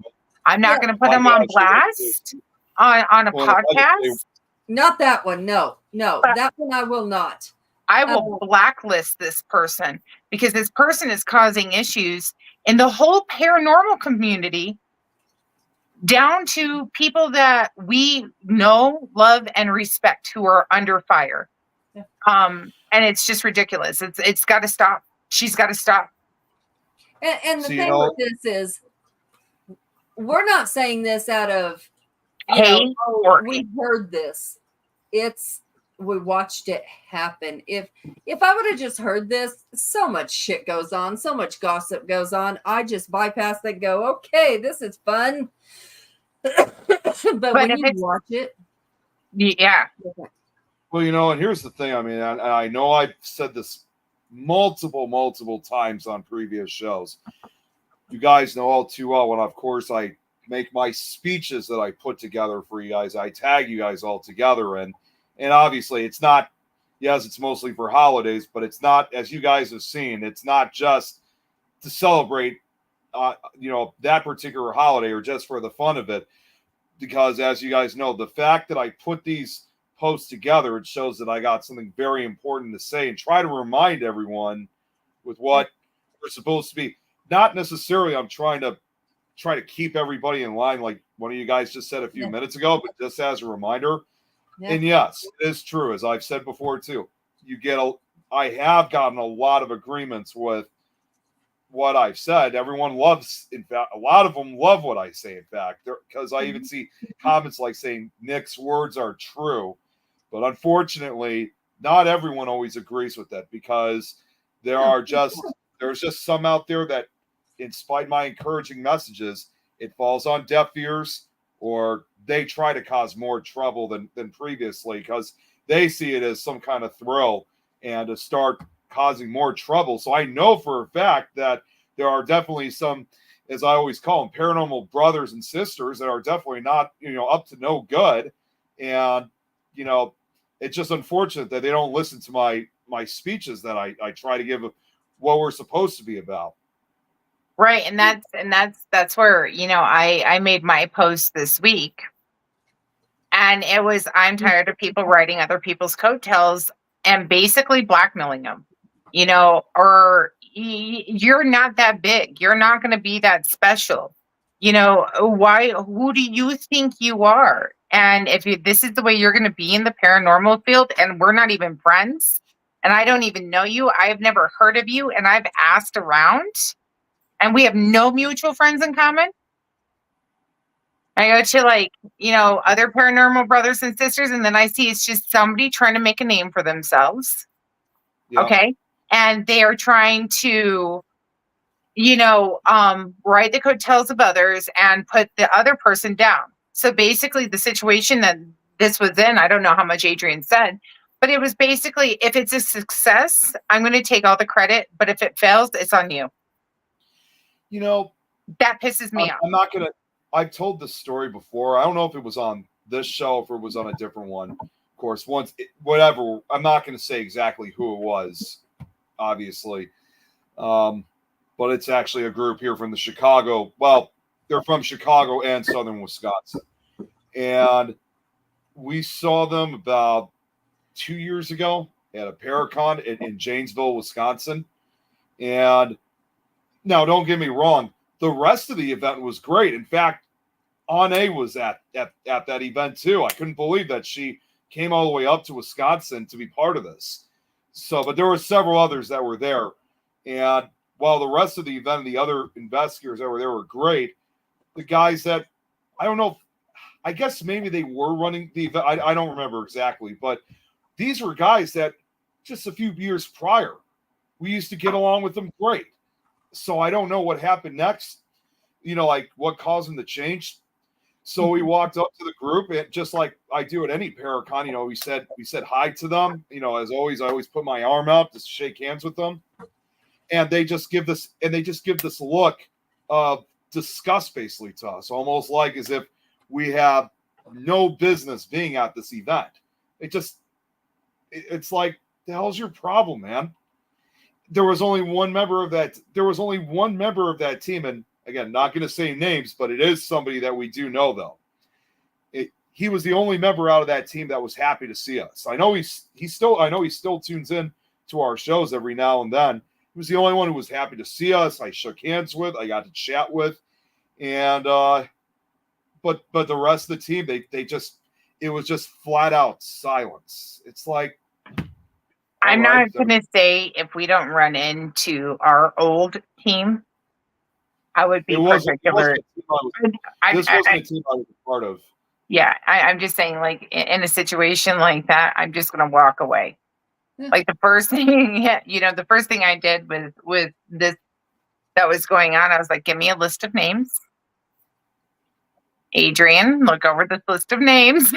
I'm not going to put them on blast on a podcast. Not that one. No, that one I will not. I will blacklist this person because this person is causing issues in the whole paranormal community, down to people that we know, love, and respect who are under fire. Yeah. And it's just ridiculous. It's got to stop. She's got to stop. And the thing with this is, we're not saying this out of we heard this. We watched it happen. If I would have just heard this, so much shit goes on, so much gossip goes on. I just bypass that and go, okay, this is fun. but when you watch it, yeah. Well, and here's the thing. I know I've said this multiple times on previous shows. You guys know all too well when, of course, I make my speeches that I put together for you guys. I tag you guys all together, and obviously it's not yes, it's mostly for holidays, but it's not, as you guys have seen, it's not just to celebrate, that particular holiday or just for the fun of it. Because as you guys know, the fact that I put these posts together, it shows that I got something very important to say and try to remind everyone with what we're supposed to be. Not necessarily I'm trying to keep everybody in line like one of you guys just said a few minutes ago, but just as a reminder. Yeah. And yes, it is true, as I've said before too. I have gotten a lot of agreements with what I've said. Everyone loves, in fact, a lot of them love what I say, in fact, because I even see comments like saying Nick's words are true. But unfortunately, not everyone always agrees with that, because there's just some out there that, in spite of my encouraging messages, it falls on deaf ears, or they try to cause more trouble than previously, because they see it as some kind of thrill and to start causing more trouble. So I know for a fact that there are definitely some, as I always call them, paranormal brothers and sisters that are definitely not, up to no good. And, it's just unfortunate that they don't listen to my speeches that I try to give what we're supposed to be about. Right. And that's where, I made my post this week. And it was, I'm tired of people writing other people's coattails and basically blackmailing them, or you're not that big. You're not going to be that special. Who do you think you are? And if this is the way you're going to be in the paranormal field, and we're not even friends, and I don't even know you, I've never heard of you, and I've asked around, and we have no mutual friends in common. I go to other paranormal brothers and sisters, and then I see it's just somebody trying to make a name for themselves. Yep. Okay. And they are trying to, ride the coattails of others and put the other person down. So basically the situation that this was in, I don't know how much Adrian said, but it was basically, if it's a success, I'm going to take all the credit, but if it fails, it's on you. That pisses me off. I'm not going to, I've told this story before. I don't know if it was on this show, if it was on a different one. Of course, whatever. I'm not going to say exactly who it was, obviously. But it's actually a group here from the Chicago. Well, they're from Chicago and Southern Wisconsin. And we saw them about 2 years ago at a Paracon in Janesville, Wisconsin. And now, don't get me wrong, the rest of the event was great. In fact, Anne was at that event too. I couldn't believe that she came all the way up to Wisconsin to be part of this. So, but there were several others that were there. And while the rest of the event and the other investigators that were there were great, the guys that, I don't know, I guess maybe they were running the event. I don't remember exactly, but these were guys that just a few years prior, we used to get along with them great. So I don't know what happened next, what caused them to change. So we walked up to the group, and just like I do at any Paracon, we said hi to them. As always, I always put my arm out to shake hands with them. And they just give this look of disgust basically to us, almost like as if we have no business being at this event. It's like, the hell's your problem, man? There was only one member of that team, and again, not going to say names, but it is somebody that we do know, though. He was the only member out of that team that was happy to see us. I know he still tunes in to our shows every now and then. He was the only one who was happy to see us. I shook hands with, I got to chat with, and but the rest of the team, it was just flat out silence. It's like, I'm not going to say if we don't run into our old team, I would be particular. This wasn't a team I was a part of. Yeah, I'm just saying, like, in a situation like that, I'm just going to walk away. Like the first thing, the first thing I did with this that was going on, I was like, give me a list of names. Adrian, look over this list of names.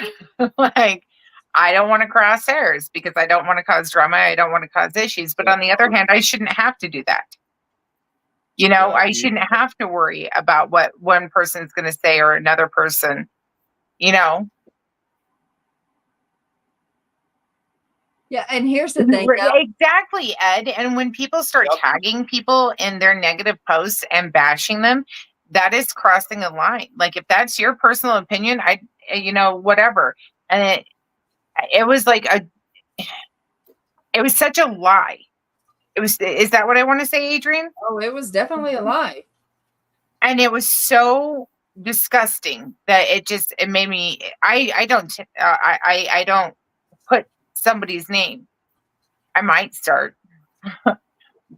Like, I don't want to cross hairs because I don't want to cause drama. I don't want to cause issues. But on the other hand, I shouldn't have to do that. I shouldn't have to worry about what one person's going to say or another person, Yeah, Yeah, and here's the thing. Now, Exactly, Ed. And when people start tagging people in their negative posts and bashing them, that is crossing a line. Like if that's your personal opinion, whatever. And it was like it was such a lie. Is that what I want to say, Adrian? oh, it was definitely a lie. And it was so disgusting that it made me, I don't put somebody's name. I might start,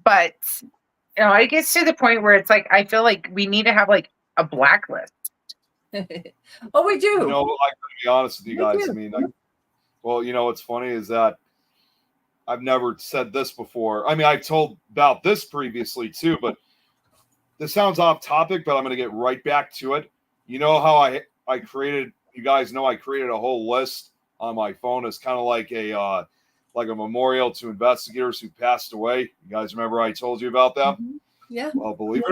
but it gets to the point where it's like, I feel like we need to have like a blacklist. Oh, we do. I'm going to be honest with you guys. do. I mean, what's funny is that I've never said this before. I mean, I've told about this previously too, but this sounds off topic, but I'm going to get right back to it. You know how I created, you guys know I created a whole list on my phone as kind of like a memorial to investigators who passed away. You guys remember I told you about that? Mm-hmm. Yeah. Well, believe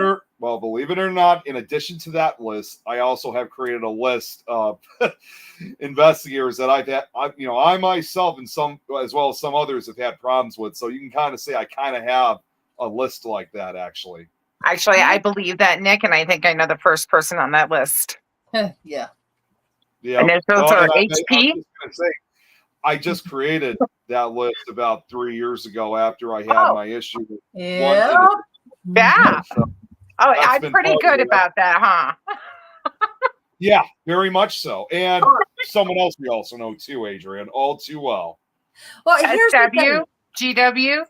it or not, in addition to that list, I also have created a list of investigators that I've had, I myself and some, as well as some others, have had problems with. So you can kind of say I kind of have a list like that, actually. Actually, I believe that, Nick, and I think I know the first person on that list. Yeah. Yeah. Initials are HP. I just created that list about 3 years ago after I had my issue with Yeah. Yeah. So I'm pretty good about that, huh? yeah, very much so. And someone else we also know too, Adrian, all too well. Well, here's the SW, thing. GW,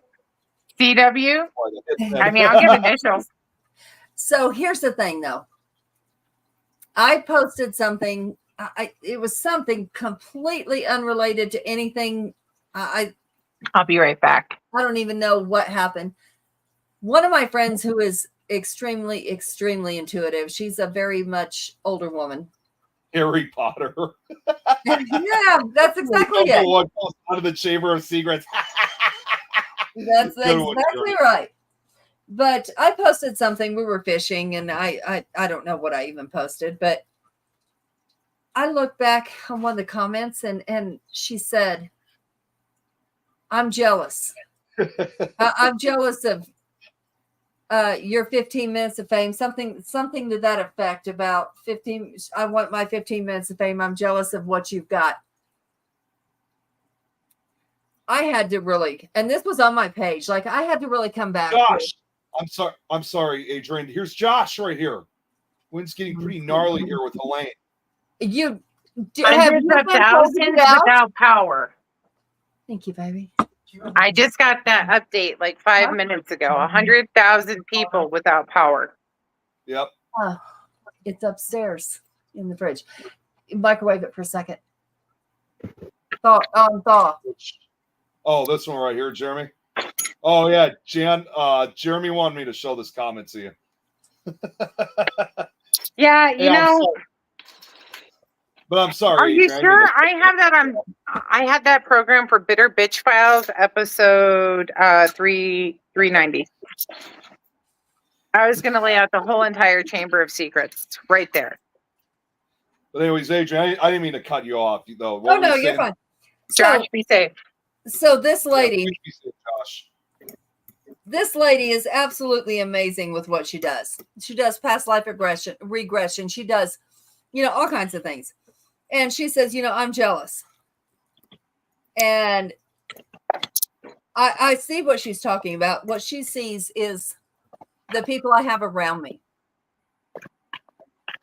CW. I mean, I'll give initials. So here's the thing, though. I posted something. It was something completely unrelated to anything. I'll be right back. I don't even know what happened. One of my friends who is extremely, extremely intuitive. She's a very much older woman. Harry Potter. Yeah, that's exactly it. One goes out of the Chamber of Secrets. That's exactly right. But I posted something. We were fishing, and I don't know what I even posted, but I looked back on one of the comments, and she said, "I'm jealous. I'm jealous of your 15 minutes of fame." Something to that effect about 15. I want my 15 minutes of fame. I'm jealous of what you've got. I had to really, and this was on my page. Like I had to really come back. Josh. I'm sorry, Adrian. Here's Josh right here. Wynn's getting pretty gnarly here with Elaine. You have 100,000 without power. Thank you, baby. I just got that update like 5 minutes ago. 100,000 people without power. Yep. It's upstairs in the fridge. Microwave it for a second. Thaw. Oh, this one right here, Jeremy. Oh yeah, Jan. Jeremy wanted me to show this comment to you. Yeah, you know. But I'm sorry. Are you sure? I had that program for Bitter Bitch Files, episode 390. I was going to lay out the whole entire Chamber of Secrets right there. But anyways, Adrian, I didn't mean to cut you off though. Oh no, you're fine. Josh, be safe. So this lady, yeah, be safe, Josh. This lady is absolutely amazing with what she does. She does past life regression. She does, all kinds of things. And she says, I'm jealous. And I see what she's talking about. What she sees is the people I have around me.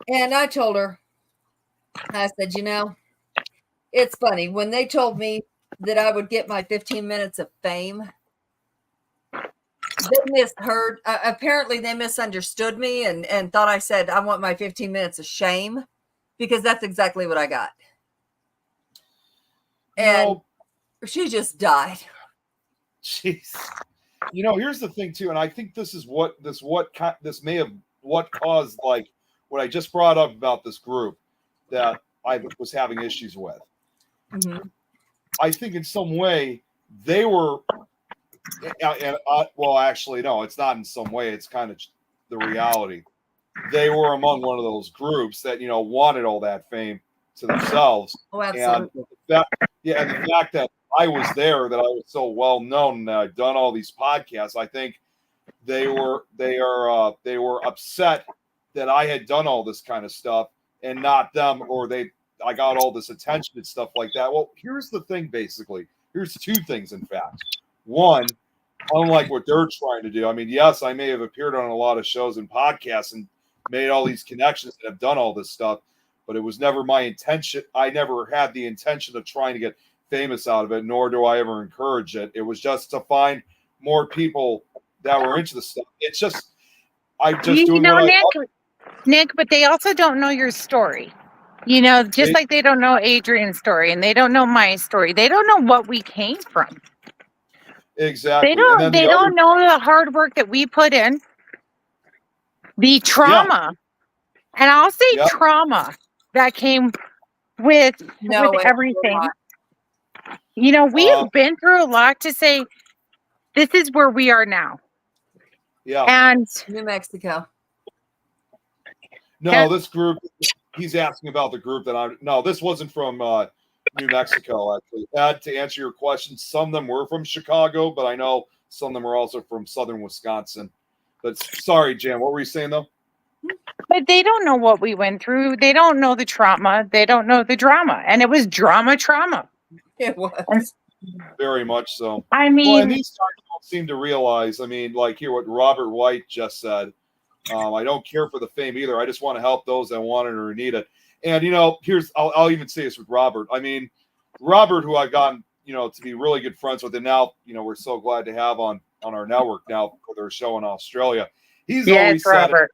And I told her, I said, it's funny. When they told me that I would get my 15 minutes of fame, they misheard. Apparently, they misunderstood me and thought I said, I want my 15 minutes of shame, because that's exactly what I got. And she just died. Jeez. Here's the thing too, and I think this is what may have caused like what I just brought up about this group that I was having issues with. Mm-hmm. I think in some way they were, well, actually, no, it's not in some way. It's kind of the reality. They were among one of those groups that wanted all that fame to themselves. Oh, absolutely. And the fact that I was there, that I was so well known, and that I'd done all these podcasts. I think they were upset that I had done all this kind of stuff and not them, or I got all this attention and stuff like that. Well, here's the thing, basically. Here's two things, in fact. One, unlike what they're trying to do, I mean, yes, I may have appeared on a lot of shows and podcasts and made all these connections and have done all this stuff, but it was never my intention. I never had the intention of trying to get famous out of it, nor do I ever encourage it. It was just to find more people that were into the stuff. It's just, I just doing what Nick, but they also don't know your story. You know, just like they don't know Adrian's story and they don't know my story. They don't know what we came from. Exactly. They don't know the hard work that we put in, the trauma, and I'll say trauma that came with everything. You know, we've been through a lot to say this is where we are now. Yeah. And New Mexico. No, this group, he's asking about the group this wasn't from New Mexico, actually. Ed, to answer your question, some of them were from Chicago, but I know some of them were also from southern Wisconsin. But sorry, Jan, what were you saying, though? But they don't know what we went through. They don't know the trauma. They don't know the drama. And it was trauma. It was. Very much so. I mean, and these guys don't seem to realize, like here, what Robert White just said. I don't care for the fame either. I just want to help those that want it or need it. And, I'll even say this with Robert. I mean, Robert, who I've gotten, to be really good friends with, and now, we're so glad to have on our network now for their show in Australia. He's always said it.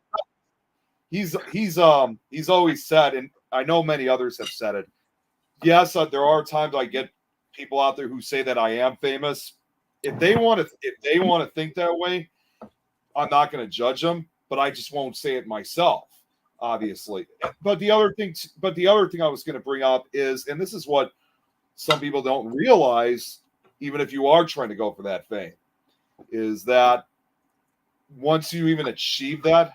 He's always said, and I know many others have said it. Yes, there are times I get people out there who say that I am famous. If they want to think that way, I'm not going to judge them, but I just won't say it myself, obviously. But the other thing I was going to bring up is, and this is what some people don't realize, even if you are trying to go for that fame, is that once you even achieve that,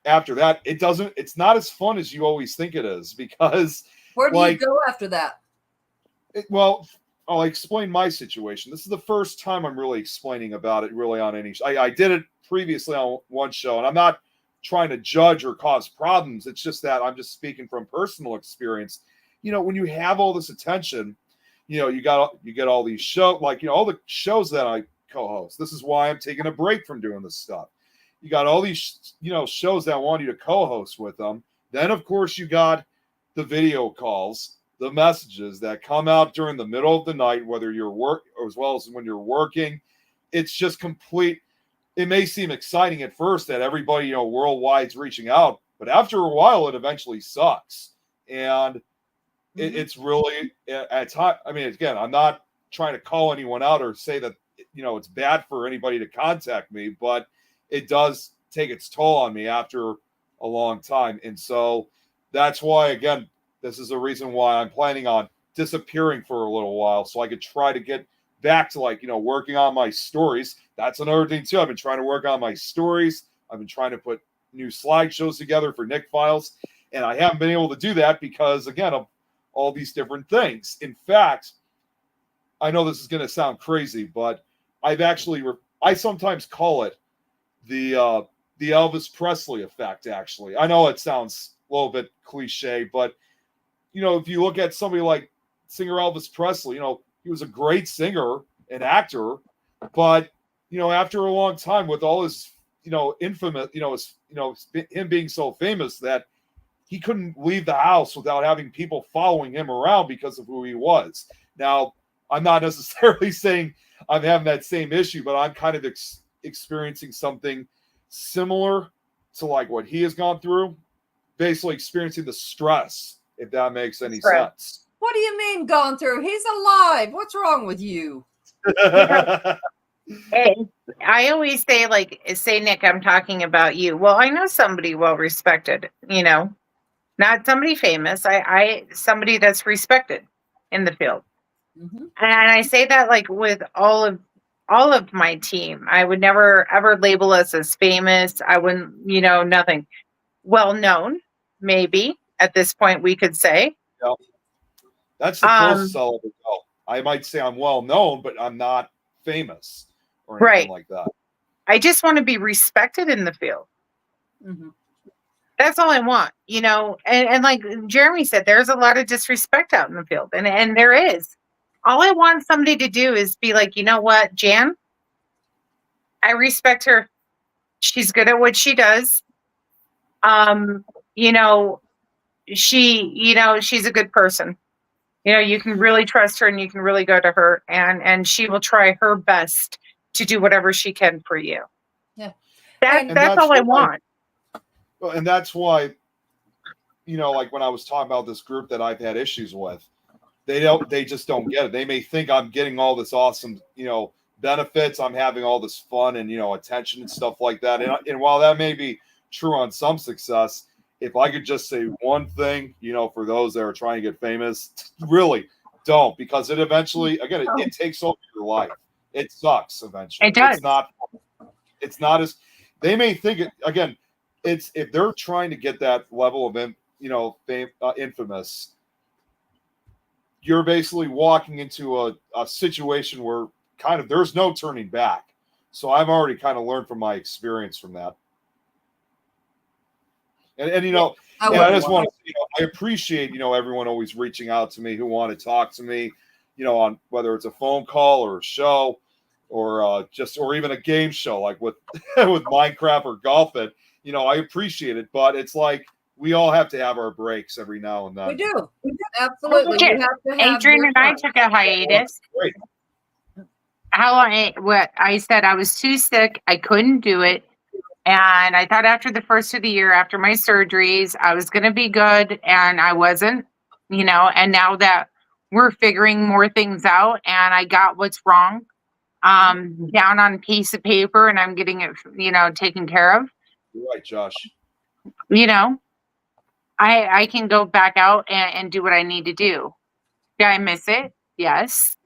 after that, it's not as fun as you always think it is, because where do you go after that? I'll explain my situation. This is the first time I'm really explaining about it really on any show. I did it previously on one show, and I'm not trying to judge or cause problems. It's just that I'm just speaking from personal experience. When you have all this attention, you get all these shows, all the shows that I co-host. This is why I'm taking a break from doing this stuff. You got all these, shows that want you to co-host with them. Then, of course, you got the video calls, the messages that come out during the middle of the night, whether you're as well as when you're working. It's just complete. It may seem exciting at first that everybody, worldwide's reaching out, but after a while, it eventually sucks. And it's really at time. I mean, again, I'm not trying to call anyone out or say that, it's bad for anybody to contact me, but it does take its toll on me after a long time. And so that's why, again, this is the reason why I'm planning on disappearing for a little while, so I could try to get back to working on my stories. That's another thing too. I've been trying to work on my stories. I've been trying to put new slideshows together for Nick Files, and I haven't been able to do that because, again, of all these different things. In fact, I know this is going to sound crazy, but I sometimes call it the Elvis Presley effect. Actually, I know it sounds a little bit cliche, but if you look at somebody like singer Elvis Presley, he was a great singer and actor, but after a long time, with all his infamous, him being so famous that he couldn't leave the house without having people following him around because of who he was. Now, I'm not necessarily saying I'm having that same issue, but I'm kind of experiencing something similar to what he has gone through, basically experiencing the stress, if that makes any sense. What do you mean gone through? He's alive. What's wrong with you? Hey, I always say, Nick, I'm talking about you. Well, I know somebody well respected, not somebody famous. I somebody that's respected in the field. Mm-hmm. And I say that with all of my team. I would never ever label us as famous. I wouldn't, nothing. Well known, maybe at this point we could say. Yep. That's the closest I'll ever go. I might say I'm well known, but I'm not famous or anything Right. like that. I just want to be respected in the field. Mhm. That's all I want, and like Jeremy said, there's a lot of disrespect out in the field, and there is. All I want somebody to do is be like, you know what, Jan, I respect her. She's good at what she does. You know, she's a good person. You can really trust her and you can really go to her and she will try her best to do whatever she can for you. Yeah. That's all I want. Well, and that's why, like when I was talking about this group that I've had issues with, they just don't get it. They may think I'm getting all this awesome, benefits. I'm having all this fun and, attention and stuff like that. And while that may be true on some success, if I could just say one thing, for those that are trying to get famous, really don't, because it eventually, again, it takes over your life. It sucks eventually. It does. It's not as, they may think it, again, it's, if they're trying to get that level of, fame, infamous, you're basically walking into a situation where kind of there's no turning back. So I've already kind of learned from my experience from that. And I just want to, I appreciate, everyone always reaching out to me who want to talk to me, on whether it's a phone call or a show or or even a game show like with with Minecraft or golf. It, I appreciate it, but it's like we all have to have our breaks every now and then. We do. Absolutely. Okay. You have to have Adrian your and I fun. took a hiatus. Great. How long? What I said, I was too sick. I couldn't do it. And I thought after the first of the year, after my surgeries, I was going to be good. And I wasn't, and now that we're figuring more things out and I got what's wrong down on a piece of paper and I'm getting it, taken care of. You're right, Josh. I can go back out and do what I need to do. Did I miss it? Yes.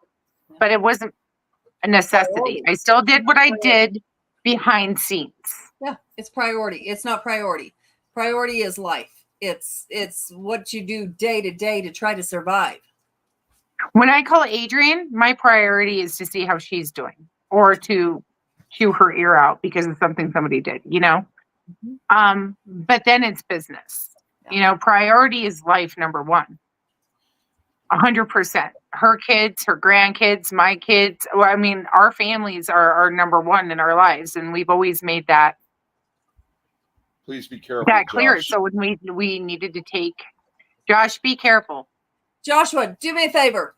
But it wasn't a necessity. I still did what I did behind scenes. Yeah, it's priority. It's not priority. Priority is life. It's what you do day to day to try to survive. When I call Adrian, my priority is to see how she's doing or to chew her ear out because of something somebody did, Mm-hmm. But then it's business. Priority is life number one. 100%. Her kids, her grandkids, my kids. Well, I mean, our families are number one in our lives, and we've always made that. Please be careful. That clear. Josh. So when we needed to take, Josh, be careful. Joshua, do me a favor.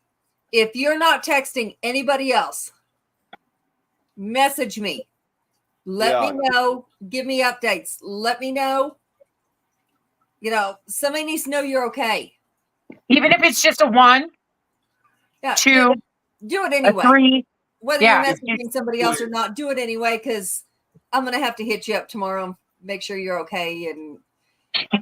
If you're not texting anybody else, message me. Let me know. Give me updates. Let me know. Somebody needs to know you're okay. Even if it's just a 1, Yeah, 2, do it a anyway. 3. Whether Yeah, you're messaging somebody else or not, do it anyway, because I'm going to have to hit you up tomorrow and make sure you're okay. And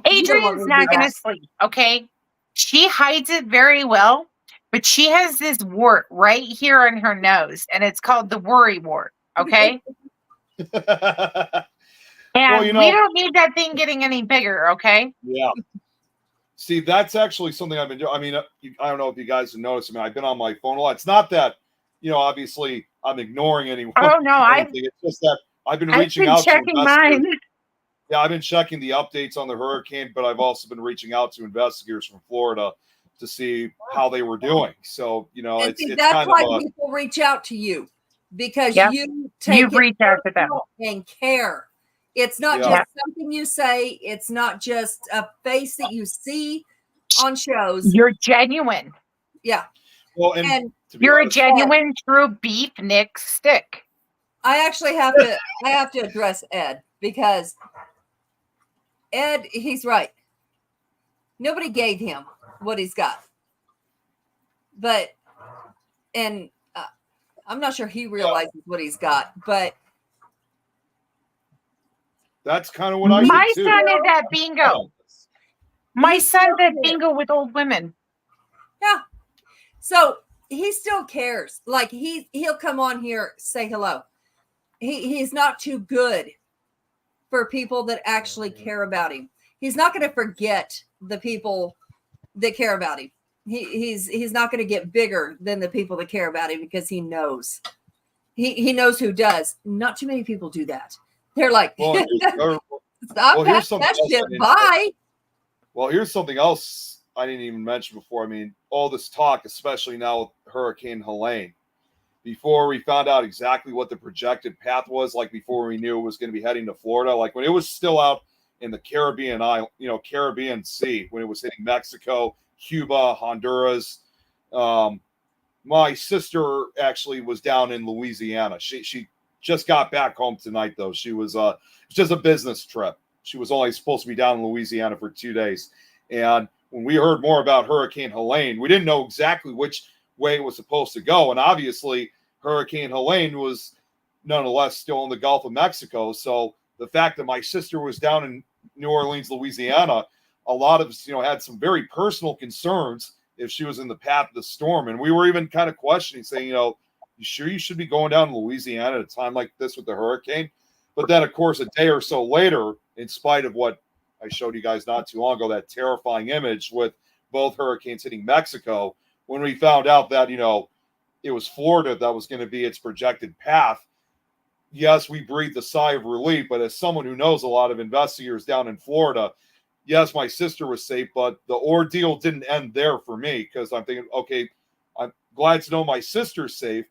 Adrian's not going to sleep, okay? She hides it very well, but she has this wart right here on her nose, and it's called the worry wart, okay? And we don't need that thing getting any bigger, okay? Yeah. See, that's actually something I've been doing. I mean, I don't know if you guys have noticed. I mean, I've been on my phone a lot. It's not that, obviously I'm ignoring anyone. Oh, no. It's just that I've been reaching out checking to investors. mine. Yeah, I've been checking the updates on the hurricane, but I've also been reaching out to investigators from Florida to see how they were doing. So, it's that's kind why of people reach out to you, because you reach out to them and care. It's not just something you say. It's not just a face that you see on shows. You're genuine. Yeah. Well, and you're a genuine, true beef Nick stick. I actually have to address Ed, because Ed, he's right. Nobody gave him what he's got. And I'm not sure he realizes what he's got, but that's kind of what I My do too. son is at bingo. My son's at bingo with old women. Yeah. So he still cares. Like he'll come on here, say hello. He's not too good for people that actually care about him. He's not going to forget the people that care about him. He's not going to get bigger than the people that care about him because he knows. He knows who does. Not too many people do that. They're like, Well, stop here's something that else shit. I didn't- Bye. Well, here's something else I didn't even mention before. I mean, all this talk, especially now with Hurricane Helene, before we found out exactly what the projected path was, like before we knew it was going to be heading to Florida, like when it was still out in the Caribbean Island, Caribbean Sea, when it was hitting Mexico, Cuba, Honduras. My sister actually was down in Louisiana. She just got back home tonight, though. She was it's just a business trip. She was only supposed to be down in Louisiana for 2 days. And when we heard more about Hurricane Helene, we didn't know exactly which way it was supposed to go. And obviously, Hurricane Helene was nonetheless still in the Gulf of Mexico. So the fact that my sister was down in New Orleans, Louisiana, a lot of us, had some very personal concerns if she was in the path of the storm. And we were even kind of questioning, saying, you sure you should be going down to Louisiana at a time like this with the hurricane? But then, of course, a day or so later, in spite of what I showed you guys not too long ago, that terrifying image with both hurricanes hitting Mexico, when we found out that, it was Florida that was going to be its projected path, yes, we breathed a sigh of relief. But as someone who knows a lot of investigators down in Florida, yes, my sister was safe, but the ordeal didn't end there for me, because I'm thinking, okay, I'm glad to know my sister's safe.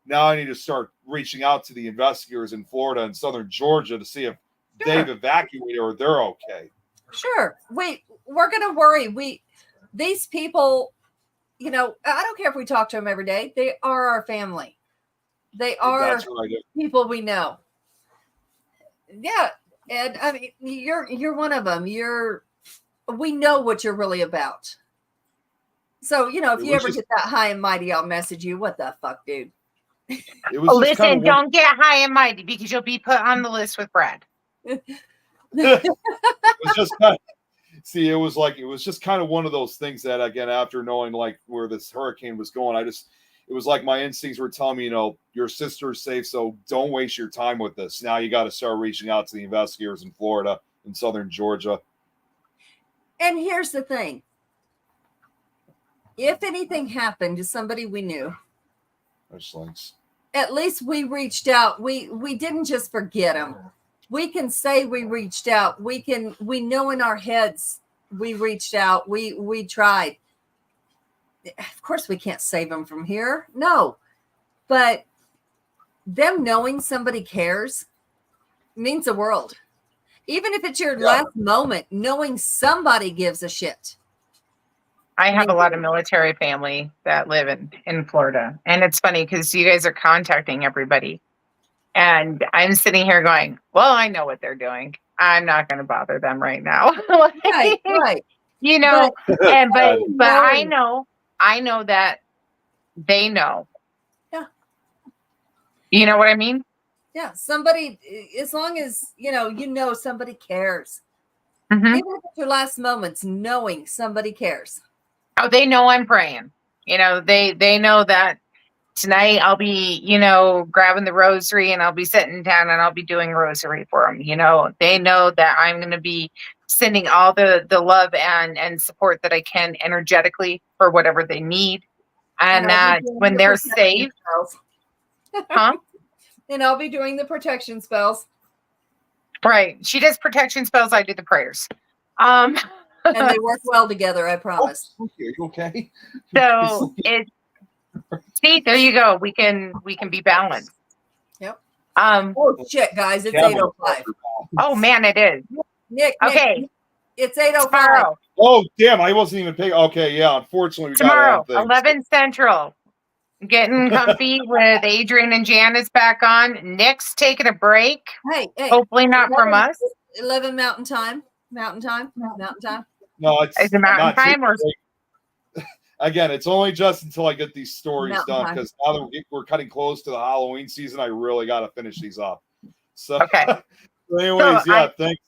Now I need to start reaching out to the investigators in Florida and southern Georgia to see if they've evacuated or they're okay. Sure. We're going to worry. These people, I don't care if we talk to them every day. They are our family. They are people we know. Yeah. And I mean, you're one of them. We know what you're really about. So, if you ever get that high and mighty, I'll message you. What the fuck, dude? Listen, don't get high and mighty, because you'll be put on the list with Brad. It was just kind of, it was just kind of one of those things that, again, after knowing like where this hurricane was going, it was like my instincts were telling me, your sister's safe, so don't waste your time with this. Now you got to start reaching out to the investigators in Florida and southern Georgia. And here's the thing. If anything happened to somebody we knew, at least we reached out. We didn't just forget them. We can say we reached out. We know in our heads we reached out. We tried. Of course, we can't save them from here. No. But them knowing somebody cares means the world. Even if it's your last moment, knowing somebody gives a shit. I have a lot of military family that live in Florida. And it's funny because you guys are contacting everybody. And I'm sitting here going, well, I know what they're doing. I'm not going to bother them right now. Right. But I know that they know. Yeah. You know what I mean? Yeah. Somebody, as long as, somebody cares. Mm-hmm. Even if it's your last moments, knowing somebody cares. Oh, they know I'm praying. They know that tonight I'll be, grabbing the rosary and I'll be sitting down and I'll be doing rosary for them. They know that I'm going to be sending all the love and support that I can energetically for whatever they need. And that when they're safe. Huh? And I'll be doing the protection spells. Right. She does protection spells. I do the prayers. And they work well together, I promise. Are you okay? So see, there you go. We can be balanced. Yep. Oh shit, guys, it's 8:05. Oh man, it is. Nick, it's 8:05. Tomorrow. Oh damn, I wasn't even paying. Okay, yeah. Unfortunately, tomorrow, 11 Central. Getting comfy with Adrian and Janice back on. Nick's taking a break. Hey. Hopefully not 11, from us. 11 Mountain Time. Mountain Time. No, it's Is it Mountain Time or? Again, it's only just until I get these stories done, because now that we're cutting close to the Halloween season, I really got to finish these up. So, okay. Anyways, thanks.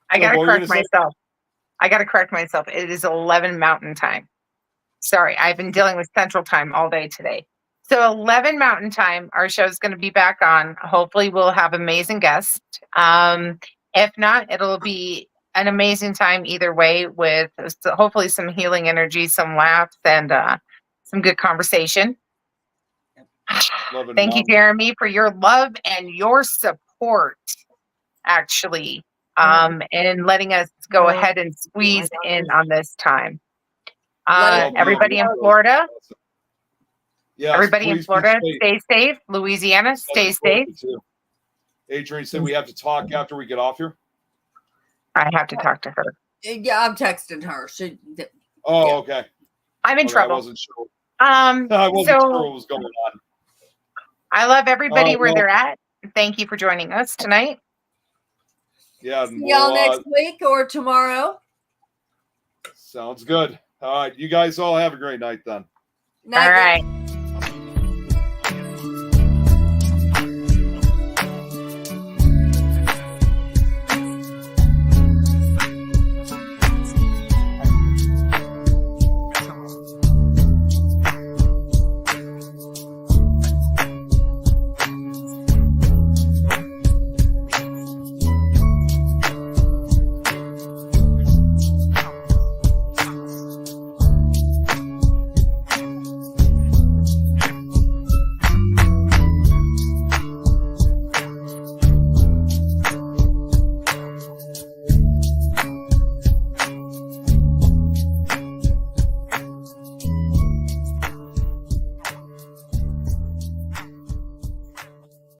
I got to correct myself. It is 11 Mountain Time. Sorry, I've been dealing with Central Time all day today. So 11 Mountain Time, our show is going to be back on. Hopefully we'll have amazing guests. If not, it'll be an amazing time either way, with hopefully some healing energy, some laughs, and some good conversation. Loving Thank you, mom. Jeremy, for your love and your support, actually, and letting us go ahead and squeeze in on this time. Everybody in Florida, Yes, everybody in please be Florida, safe. stay safe. Louisiana, stay safe. Adrian said we have to talk after we get off here. I have to talk to her. Yeah, I'm texting her. Oh, Yeah. okay. I'm in Okay, trouble. I wasn't sure. I wasn't So sure what was going on. I love everybody where well- they're at. Thank you for joining us tonight. Yeah, See y'all next week or tomorrow. sounds good. All right, you guys all have a great night then. Night. All right.